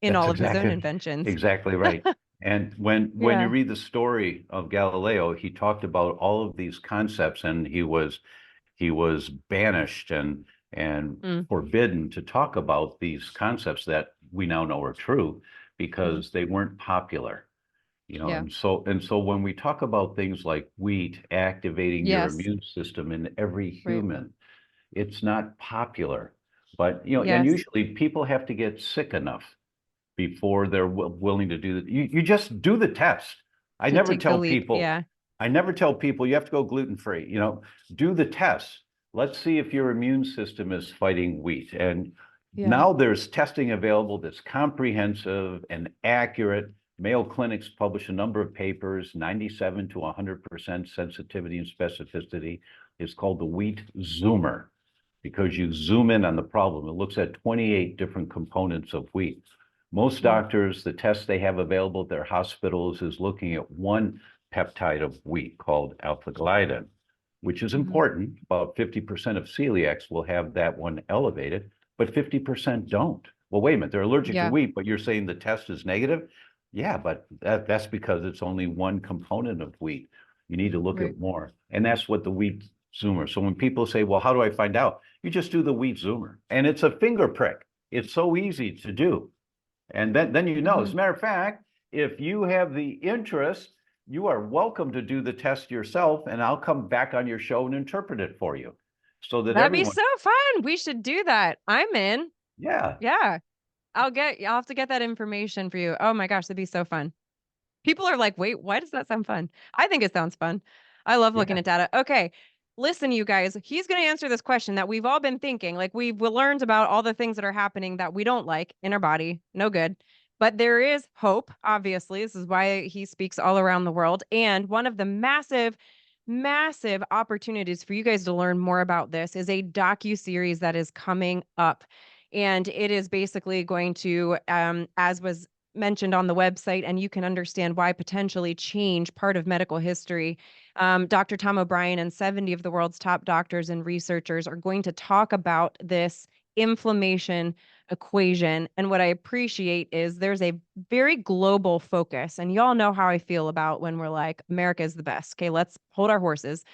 in that's all of his own exactly inventions. exactly right. And when you Yeah. read the story of Galileo, he talked about all of these concepts, and he was banished and Mm, forbidden to talk about these concepts that we now know are true mhm. because they weren't popular. Yeah. And so when we talk about things like wheat activating your Yes. immune system in every Right. human, it's not popular. But and Yes. usually people have to get sick enough before they're willing to do that. You just do the test. I To never take the tell leap. people, Yeah. I never tell people you have to go gluten free. Do the test. Let's see if your immune system is fighting wheat. And Yeah. now there's testing available that's comprehensive and accurate. Mayo Clinic's published a number of papers, 97 to 100% sensitivity and specificity. It's called the wheat zoomer because you zoom in on the problem. It looks at 28 different components of wheat. Most Mm, doctors, the test they have available at their hospitals is looking at one peptide of wheat called alpha-gliadin, which is mhm. important. About 50% of celiacs will have that one elevated, but 50% don't. Well, wait a minute, they're allergic to Yeah. wheat, but you're saying the test is negative? Yeah, but that's because it's only one component of wheat. You need to look Right. at more. And that's what the wheat zoomer. So when people say, well, how do I find out? You just do the wheat zoomer. And it's a finger prick. It's so easy to do. And then as Mhm. a matter of fact, if you have the interest, you are welcome to do the test yourself, and I'll come back on your show and interpret it for you so that That'd be everyone, so fun. We should do that. I'm in. yeah, Yeah. I'll have to get that information for you. Oh my gosh, that'd be so fun. People are like, wait, why does that sound fun? I think it sounds fun. I love looking Yeah. at data. Okay. Listen, you guys, he's going to answer this question that we've all been thinking. Like, we've learned about all the things that are happening that we don't like in our body. No good. But there is hope, obviously. This is why he speaks all around the world. And one of the massive, massive opportunities for you guys to learn more about this is a docu-series that is coming up. And it is basically going to, as was mentioned on the website, and you can understand why potentially change part of medical history. Dr. Tom O'Brien and 70 of the world's top doctors and researchers are going to talk about this inflammation equation. And what I appreciate is there's a very global focus. And y'all know how I feel about when we're like, America is the best. Okay, let's hold our horses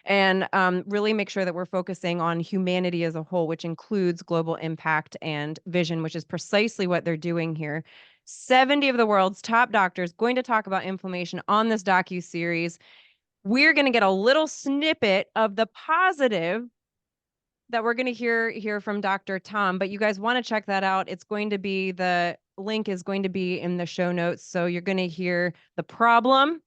and really make sure that we're focusing on humanity as a whole, which includes global impact and vision, which is precisely what they're doing here. 70 of the world's top doctors going to talk about inflammation on this docu-series. We're going to get a little snippet of the positive that we're going to hear from Dr. Tom, but you guys want to check that out. It's going to be, the link is going to be in the show notes. So you're going to hear the problem.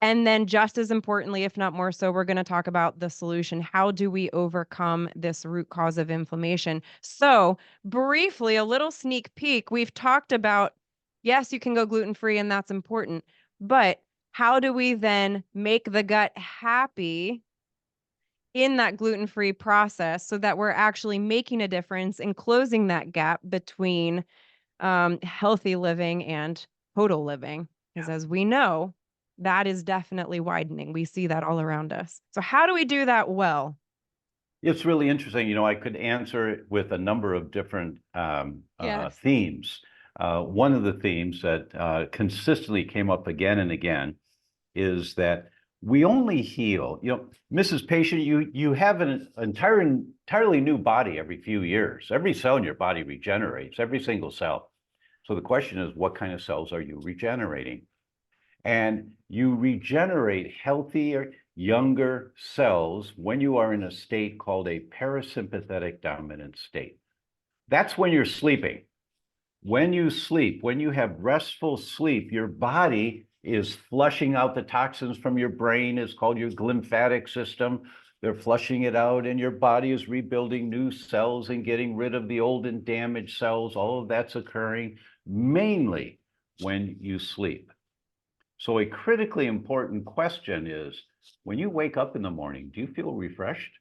And then just as importantly, if not more so, we're going to talk about the solution. How do we overcome this root cause of inflammation? So briefly, a little sneak peek. We've talked about, yes, you can go gluten-free and that's important, but how do we then make the gut happy in that gluten-free process so that we're actually making a difference and closing that gap between healthy living and total living? Because as we know, that is definitely widening. We see that all around us. So how do we do that well? It's really interesting. You know, I could answer it with a number of different Yes. themes. One of the themes that consistently came up again and again is that we only heal. You know, Mrs. Patient, you have an entirely new body every few years. Every cell in your body regenerates, every single cell. So the question is, what kind of cells are you regenerating? And you regenerate healthier, younger cells when you are in a state called a parasympathetic dominant state. That's when you're sleeping. When you sleep, when you have restful sleep, your body is flushing out the toxins from your brain. It's called your glymphatic system. They're flushing it out, and your body is rebuilding new cells and getting rid of the old and damaged cells. All of that's occurring mainly when you sleep. So a critically important question is, when you wake up in the morning, do you feel refreshed?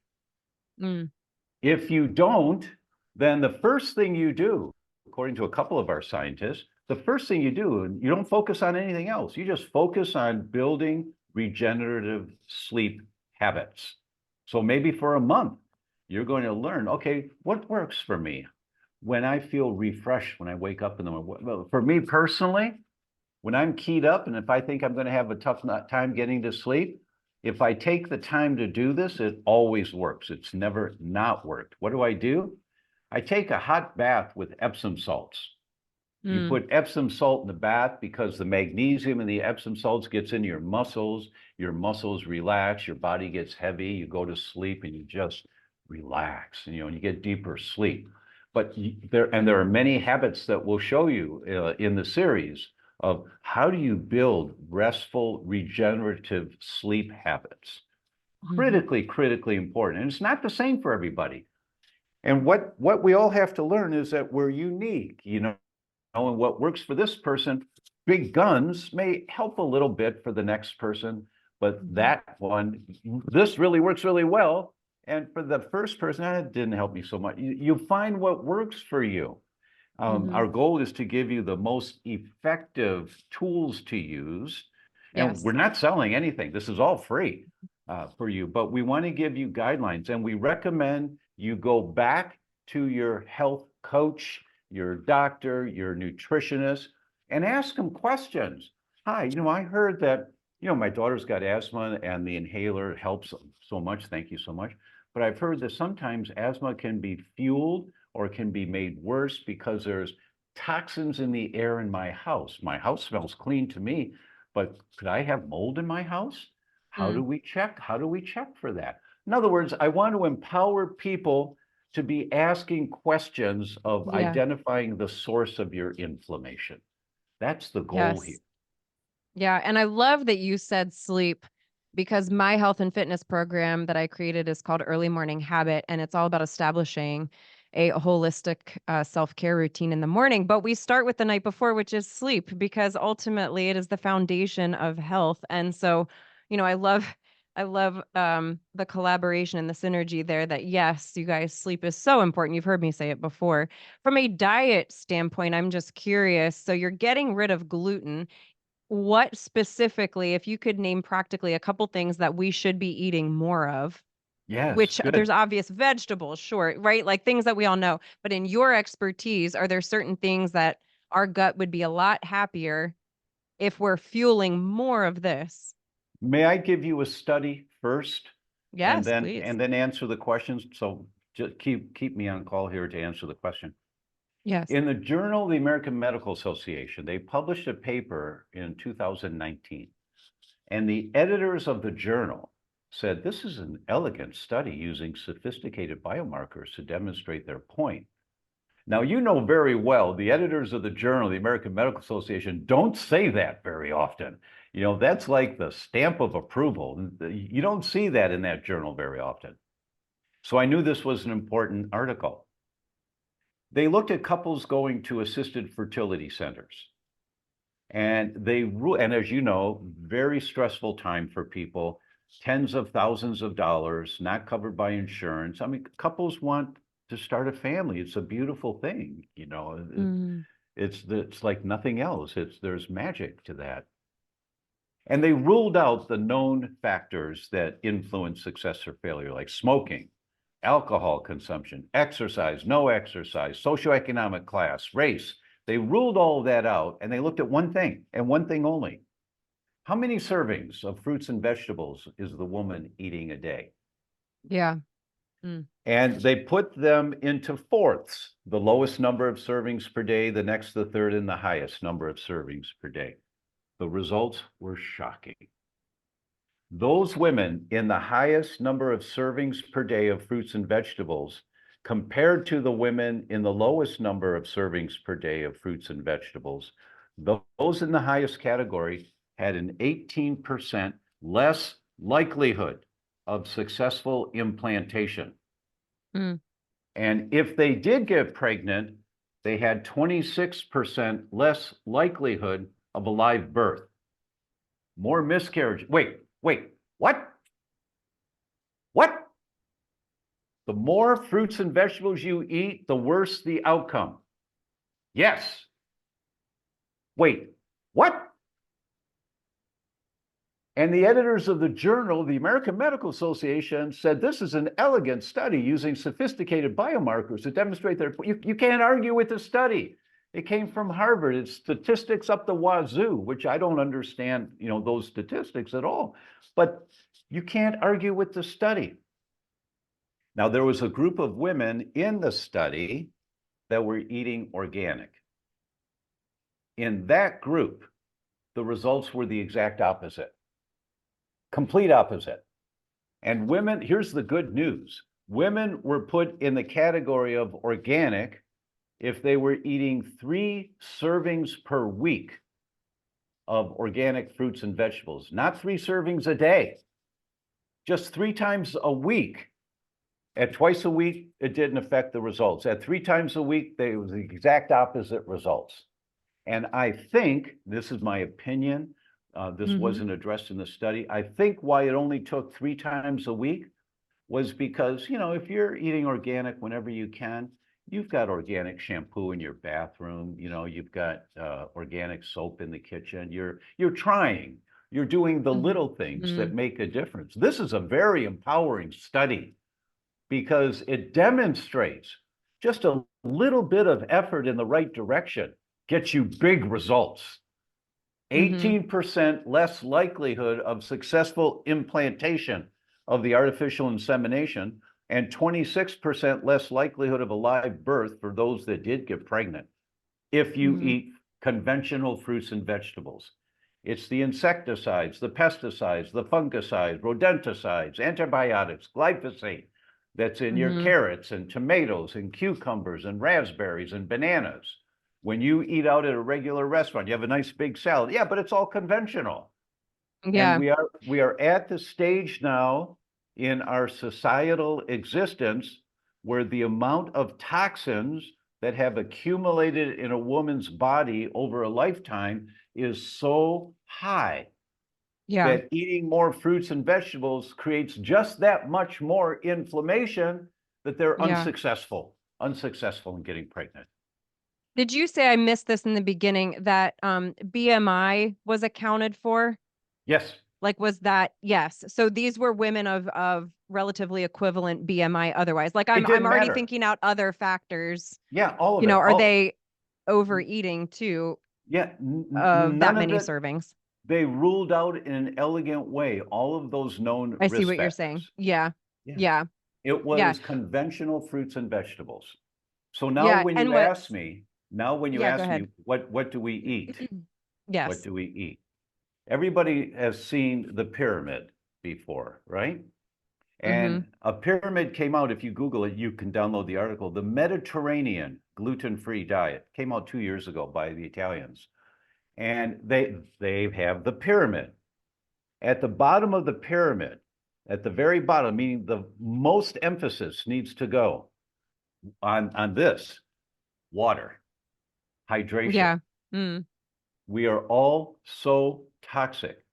If you don't, then the first thing you do, according to a couple of our scientists, the first thing you do, you don't focus on anything else. You just focus on building regenerative sleep habits. So maybe for a month, you're going to learn, okay, what works for me when I feel refreshed when I wake up in the morning? Well, for me personally, when I'm keyed up and if I think I'm going to have a tough time getting to sleep, if I take the time to do this, it always works. It's never not worked. What do? I take a hot bath with Epsom salts. You put Epsom salt in the bath because the magnesium in the Epsom salts gets into your muscles relax, your body gets heavy, you go to sleep and you just relax, and you get deeper sleep. But there are many habits that we'll show you in the series of how do you build restful, regenerative sleep habits. Critically important. And it's not the same for everybody. And what we all have to learn is that we're unique, and what works for this person, big guns may help a little bit for the next person, but this really works really well. And for the first person, it didn't help me so much. You find what works for you. Our goal is to give you the most effective tools to use. And we're not selling anything. This is all free for you, but we want to give you guidelines. And we recommend you go back to your health coach, your doctor, your nutritionist, and ask them questions. Hi, I heard that, my daughter's got asthma and the inhaler helps so much. Thank you so much. But I've heard that sometimes asthma can be fueled or can be made worse because there's toxins in the air in my house. My house smells clean to me, but could I have mold in my house? How do we check? How do we check for that? In other words, I want to empower people to be asking questions of Yeah. identifying the source of your inflammation. That's the goal Yes. here. Yeah. And I love that you said sleep because my health and fitness program that I created is called Early Morning Habit. And it's all about establishing a holistic self-care routine in the morning. But we start with the night before, which is sleep, because ultimately it is the foundation of health. And so, I love the collaboration and the synergy there that yes, you guys, sleep is so important. You've heard me say it before. From a diet standpoint, I'm just curious. So you're getting rid of gluten. What specifically, if you could name practically a couple things that we should be eating more of, Yes, which there's good. obvious vegetables, sure, right? Like things that we all know. But in your expertise, are there certain things that our gut would be a lot happier if we're fueling more of this? May I give you a study first? Yes, please. And then answer the questions. So just keep me on call here to answer the question. Yes. In the Journal of the American Medical Association, they published a paper in 2019, and the editors of the journal said this is an elegant study using sophisticated biomarkers to demonstrate their point. Now, you know very well the editors of the Journal of the American Medical Association don't say that very often. You know, that's like the stamp of approval. You don't see that in that journal very often. So I knew this was an important article. They looked at couples going to assisted fertility centers. And and as you know, very stressful time for people, tens of thousands of dollars, not covered by insurance. I mean, couples want to start a family. It's a beautiful thing, you know. Mhm. It's like nothing else. There's magic to that. And they ruled out the known factors that influence success or failure, like smoking, alcohol consumption, exercise, no exercise, socioeconomic class, race. They ruled all of that out, and they looked at one thing and one thing only. How many servings of fruits and vegetables is the woman eating a day? Yeah. And they put them into fourths, the lowest number of servings per day, the next, the third, and the highest number of servings per day. The results were shocking. Those women in the highest number of servings per day of fruits and vegetables compared to the women in the lowest number of servings per day of fruits and vegetables, those in the highest category had an 18% less likelihood of successful implantation. Mm. And if they did get pregnant, they had 26% less likelihood of a live birth. More miscarriage. Wait, what? What? The more fruits and vegetables you eat, the worse the outcome. Yes. Wait, what? And the editors of the journal, the American Medical Association, said this is an elegant study using sophisticated biomarkers to demonstrate that you can't argue with the study. It came from Harvard. It's statistics up the wazoo, which I don't understand, you know, those statistics at all. But you can't argue with the study. Now, there was a group of women in the study that were eating organic. In that group, the results were the exact opposite. Complete opposite. And women, here's the good news. Women were put in the category of organic if they were eating 3 servings per week of organic fruits and vegetables, not 3 servings a day, just 3 times a week. At twice a week, it didn't affect the results. At 3 times a week, it was the exact opposite results. And I think, this is my opinion, this wasn't addressed in the study. I think why it only took 3 times a week was because, you know, if you're eating organic whenever you can, you've got organic shampoo in your bathroom, you know, you've got organic soap in the kitchen. You're trying, you're doing the little things that make a difference. This is a very empowering study because it demonstrates just a little bit of effort in the right direction gets you big results. 18% less likelihood of successful implantation of the artificial insemination and 26% less likelihood of a live birth for those that did get pregnant if you eat conventional fruits and vegetables. It's the insecticides, the pesticides, the fungicides, rodenticides, antibiotics, glyphosate, that's in your carrots and tomatoes and cucumbers and raspberries and bananas. When you eat out at a regular restaurant, you have a nice big salad. Yeah, but it's all conventional. Yeah. And we are at the stage now in our societal existence where the amount of toxins that have accumulated in a woman's body over a lifetime is so high Yeah. that eating more fruits and vegetables creates just that much more inflammation that they're Yeah. unsuccessful in getting pregnant. Did you say, I missed this in the beginning, that BMI was accounted for? Yes. Like, was that, yes. So these were women of relatively equivalent BMI otherwise. Like, I'm didn't already matter. thinking out other factors. Yeah, all of You know, it. are they overeating too Yeah, of that none of many it. servings? They ruled out in an elegant way all of those known I see risk what you're factors. saying. Yeah. Yeah. Yeah. It was Yeah. conventional fruits and vegetables. So now Yeah, when and you what- ask me, Yeah, go ahead. what do we eat? What Yes. do we eat? Everybody has seen the pyramid before, right? And a pyramid came out. If you Google it, you can download the article. The Mediterranean gluten-free diet came out 2 years ago by the Italians. And they have the pyramid. At the bottom of the pyramid, at the very bottom, meaning the most emphasis needs to go on this: water, hydration. Yeah. Mm. We are all so toxic.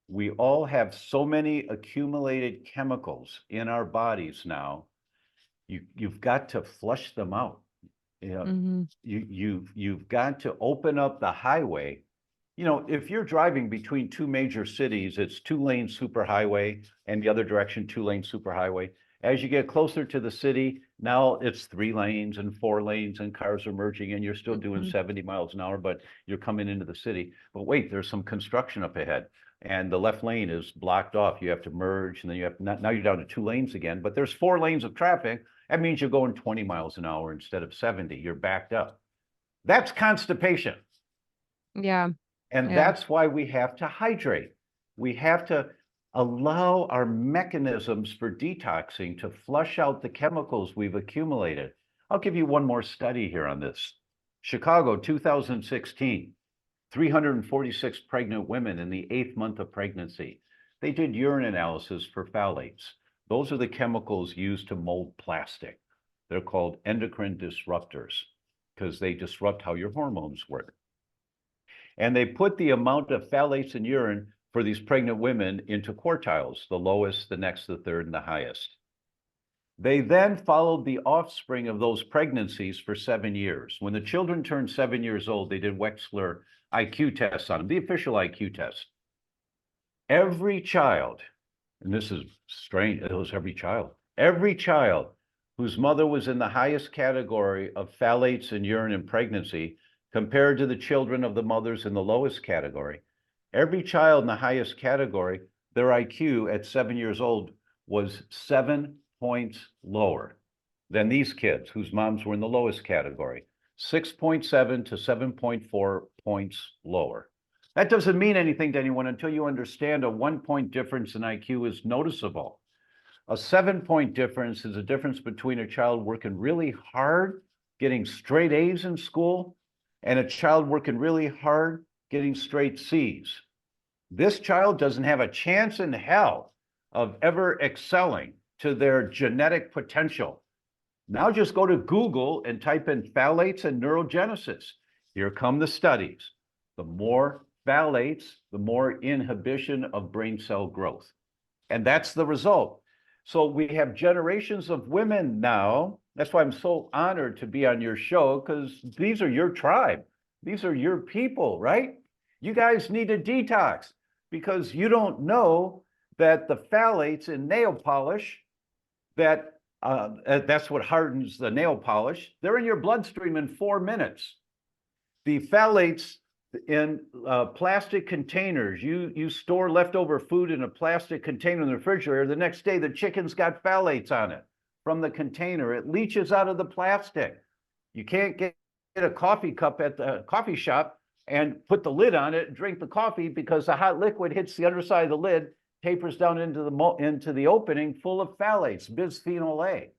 We all have so many accumulated chemicals in our bodies now. You've got to flush them out. You know, you've got to open up the highway. You know, if you're driving between two major cities, it's 2-lane superhighway, and the other direction 2-lane superhighway. As you get closer to the city, now it's 3 lanes and 4 lanes, and cars are merging, and you're still doing 70 miles an hour, but you're coming into the city. But wait, there's some construction up ahead, and the left lane is blocked off. You have to merge, and then you have now you're down to 2 lanes again. But there's 4 lanes of traffic. That means you're going 20 miles an hour instead of 70. You're backed up. That's constipation. Yeah. And that's why we have to hydrate. We have to allow our mechanisms for detoxing to flush out the chemicals we've accumulated. I'll give you one more study here on this. Chicago, 2016, 346 pregnant women in the 8th month of pregnancy. They did urine analysis for phthalates. Those are the chemicals used to mold plastic. They're called endocrine disruptors because they disrupt how your hormones work. And they put the amount of phthalates in urine for these pregnant women into quartiles, the lowest, the next, the third, and the highest. They then followed the offspring of those pregnancies for 7 years. When the children turned 7 years old, they did Wechsler IQ tests on them, the official IQ test. Every child, and this is strange, it was every child whose mother was in the highest category of phthalates in urine in pregnancy compared to the children of the mothers in the lowest category, every child in the highest category, their IQ at 7 years old was 7 points lower than these kids whose moms were in the lowest category, 6.7 to 7.4 points lower. That doesn't mean anything to anyone until you understand a 1-point difference in IQ is noticeable. A 7-point difference is a difference between a child working really hard, getting straight A's in school, and a child working really hard, getting straight C's. This child doesn't have a chance in hell of ever excelling to their genetic potential. Now just go to Google and type in phthalates and neurogenesis. Here come the studies. The more phthalates, the more inhibition of brain cell growth. And that's the result. So we have generations of women now. That's why I'm so honored to be on your show, because these are your tribe. These are your people, right? You guys need a detox because you don't know that the phthalates in nail polish, that's what hardens the nail polish. They're in your bloodstream in 4 minutes. The phthalates in plastic containers, you store leftover food in a plastic container in the refrigerator. The next day, the chicken's got phthalates on it from the container. It leaches out of the plastic. You can't get a coffee cup at the coffee shop and put the lid on it and drink the coffee because the hot liquid hits the underside of the lid tapers down into the opening full of phthalates, bisphenol A.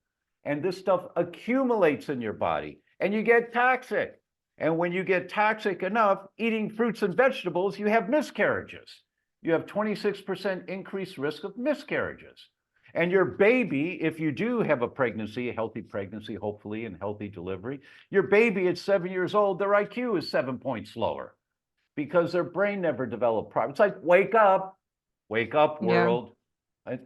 And this stuff accumulates in your body and you get toxic. And when you get toxic enough, eating fruits and vegetables, you have miscarriages. You have 26% increased risk of miscarriages. And your baby, if you do have a pregnancy, a healthy pregnancy, hopefully, and healthy delivery, your baby at 7 years old, their IQ is 7 points lower because their brain never developed properly. It's like, wake up world.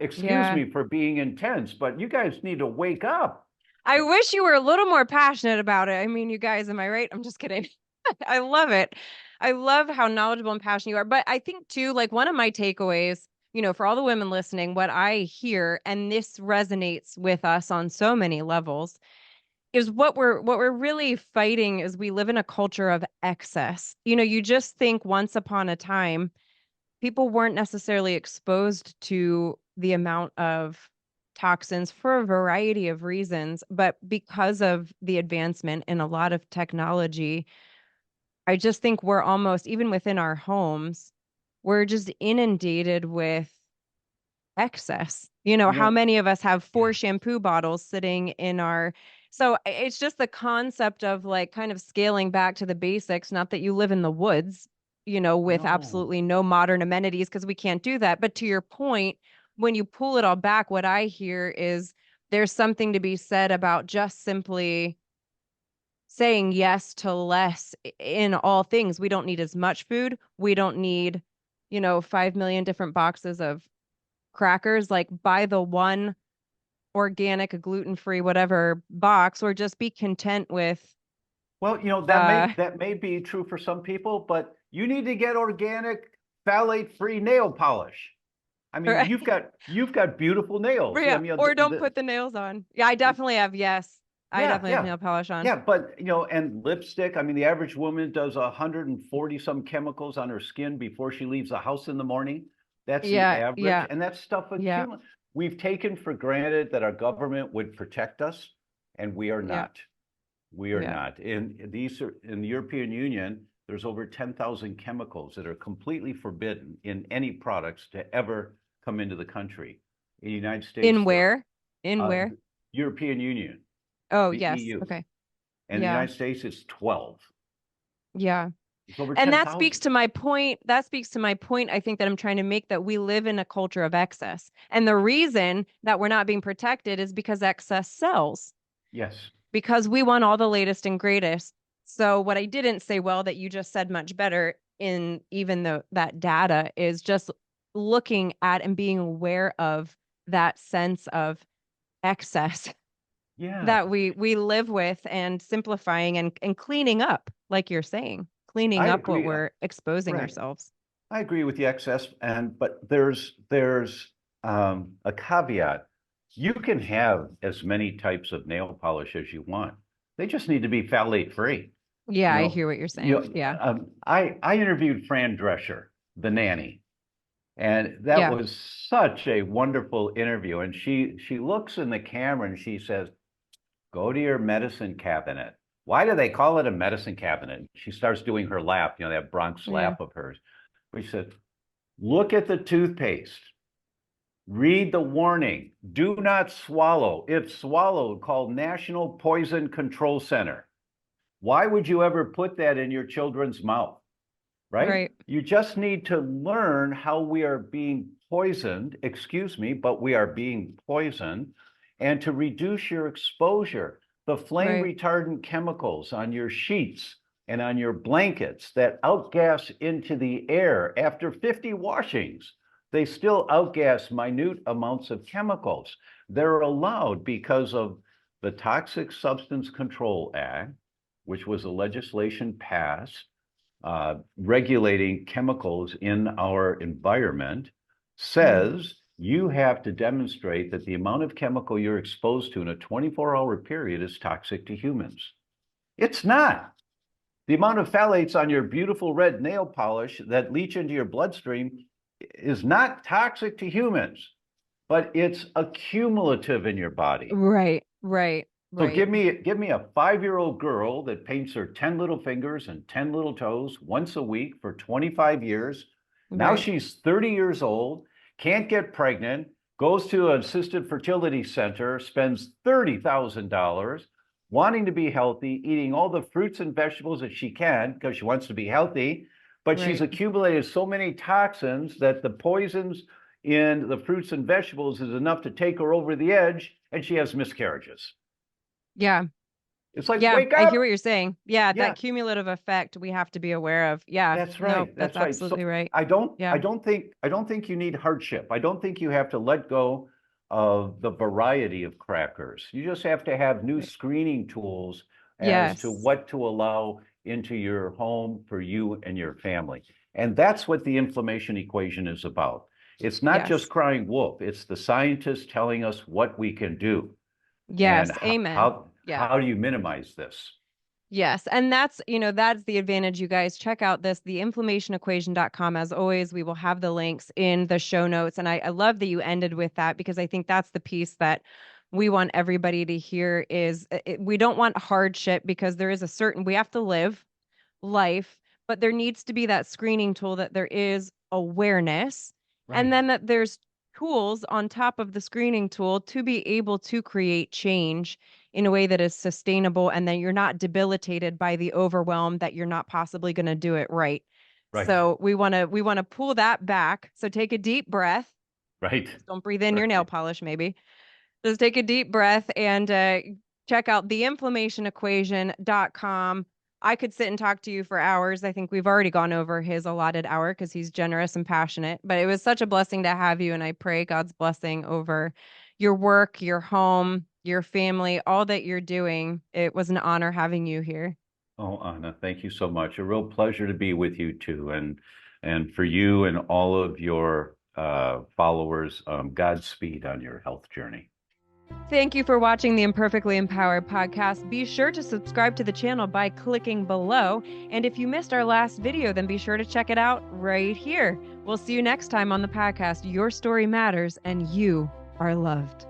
Excuse me for being intense, but you guys need to wake up. I wish you were a little more passionate about it. I mean, you guys, am I right? I'm just kidding. I love it. I love how knowledgeable and passionate you are. But I think too, like one of my takeaways, for all the women listening, what I hear, and this resonates with us on so many levels, is what we're really fighting is we live in a culture of excess. You just think once upon a time, people weren't necessarily exposed to the amount of toxins for a variety of reasons, but because of the advancement in a lot of technology, I just think we're almost, even within our homes, we're just inundated with excess. How many of us have 4 shampoo bottles sitting in our, so it's just the concept of like kind of scaling back to the basics, not that you live in the woods, with absolutely no modern amenities, because we can't do that. But to your point, when you pull it all back, what I hear is there's something to be said about just simply saying yes to less in all things. We don't need as much food. We don't need, 5 million different boxes of crackers. Like buy the one organic, gluten-free, whatever box, or just be content with. Well, that may be true for some people, but you need to get organic, phthalate-free nail polish. I mean, Right. you've got beautiful nails. Yeah. I mean, or don't put the nails on. Yeah, I definitely have. Yes. I definitely have nail polish on. Yeah, but and lipstick. I mean, the average woman does 140 some chemicals on her skin before she leaves the house in the morning. That's the average, and that stuff accumulates. We've taken for granted that our government would protect us, and we are not. We are not. In the European Union, there's over 10,000 chemicals that are completely forbidden in any products to ever come into the country. In the United States. In where? Where? European Union. Oh, the yes. EU. Okay. And the United States is 12. Yeah. It's over and 10,000. that speaks to my point. I think that I'm trying to make, that we live in a culture of excess. And the reason that we're not being protected is because excess sells. Yes. Because we want all the latest and greatest. So what I didn't say well that you just said much better in even though that data is just looking at and being aware of that sense of excess that we live with, and simplifying and cleaning up, like you're saying, cleaning up what we're exposing ourselves. I agree with the excess, but there's a caveat. You can have as many types of nail polish as you want. They just need to be phthalate free. Yeah, I hear what you're saying. I interviewed Fran Drescher, the nanny, and that was such a wonderful interview. And she looks in the camera and she says, "Go to your medicine cabinet." Why do they call it a medicine cabinet? She starts doing her laugh, that Bronx laugh of hers. We said, "Look at the toothpaste. Read the warning. Do not swallow. If swallowed, call National Poison Control Center." Why would you ever put that in your children's mouth? Right? You just need to learn how we are being poisoned, but we are being poisoned, and to reduce your exposure. The flame retardant chemicals on your sheets and on your blankets that outgas into the air after 50 washings, they still outgas minute amounts of chemicals. They're allowed because of the Toxic Substance Control Act, which was a legislation passed regulating chemicals in our environment, says you have to demonstrate that the amount of chemical you're exposed to in a 24-hour period is toxic to humans. It's not. The amount of phthalates on your beautiful red nail polish that leach into your bloodstream is not toxic to humans, but it's accumulative in your body. Right. So give me a 5-year-old girl that paints her 10 little fingers and 10 little toes once a week for 25 years. Now she's 30 years old, can't get pregnant, goes to an assisted fertility center, spends $30,000 wanting to be healthy, eating all the fruits and vegetables that she can because she wants to be healthy, but she's Right. accumulated so many toxins that the poisons in the fruits and vegetables is enough to take her over the edge, and she has miscarriages. Yeah. It's like, Yeah. wake I up. hear what you're saying. Yeah. Yeah. That cumulative effect we have to be aware of. Yeah. That's No, right. that's right. absolutely right. I don't Yeah. I don't think you need hardship. I don't think you have to let go of the variety of crackers. You just have to have new screening tools as to Yes. what to allow into your home for you and your family. And that's what the inflammation equation is about. It's not Yes. just crying wolf, it's the scientists telling us what we can do. Yes. And Amen. Yeah. how do you minimize this? Yes. And that's, that's the advantage, you guys. Check out the inflammationequation.com. As always, we will have the links in the show notes. And I love that you ended with that, because I think that's the piece that we want everybody to hear is we don't want hardship, because there is we have to live life, but there needs to be that screening tool, that there is awareness, and then that there's tools on top of the screening tool to be able to create change in a way that is sustainable, and then you're not debilitated by the overwhelm that you're not possibly going to do it right. Right. So we want to pull that back. So take a deep breath. Right. Just don't breathe in your Right. nail polish, maybe. Just take a deep breath and check out theinflammationequation.com. I could sit and talk to you for hours. I think we've already gone over his allotted hour because he's generous and passionate. But it was such a blessing to have you. And I pray God's blessing over your work, your home, your family, all that you're doing. It was an honor having you here. Oh, Anna, thank you so much. A real pleasure to be with you too. And for you and all of your followers, Godspeed on your health journey. Thank you for watching the Imperfectly Empowered podcast. Be sure to subscribe to the channel by clicking below. And if you missed our last video, then be sure to check it out right here. We'll see you next time on the podcast. Your story matters, and you are loved.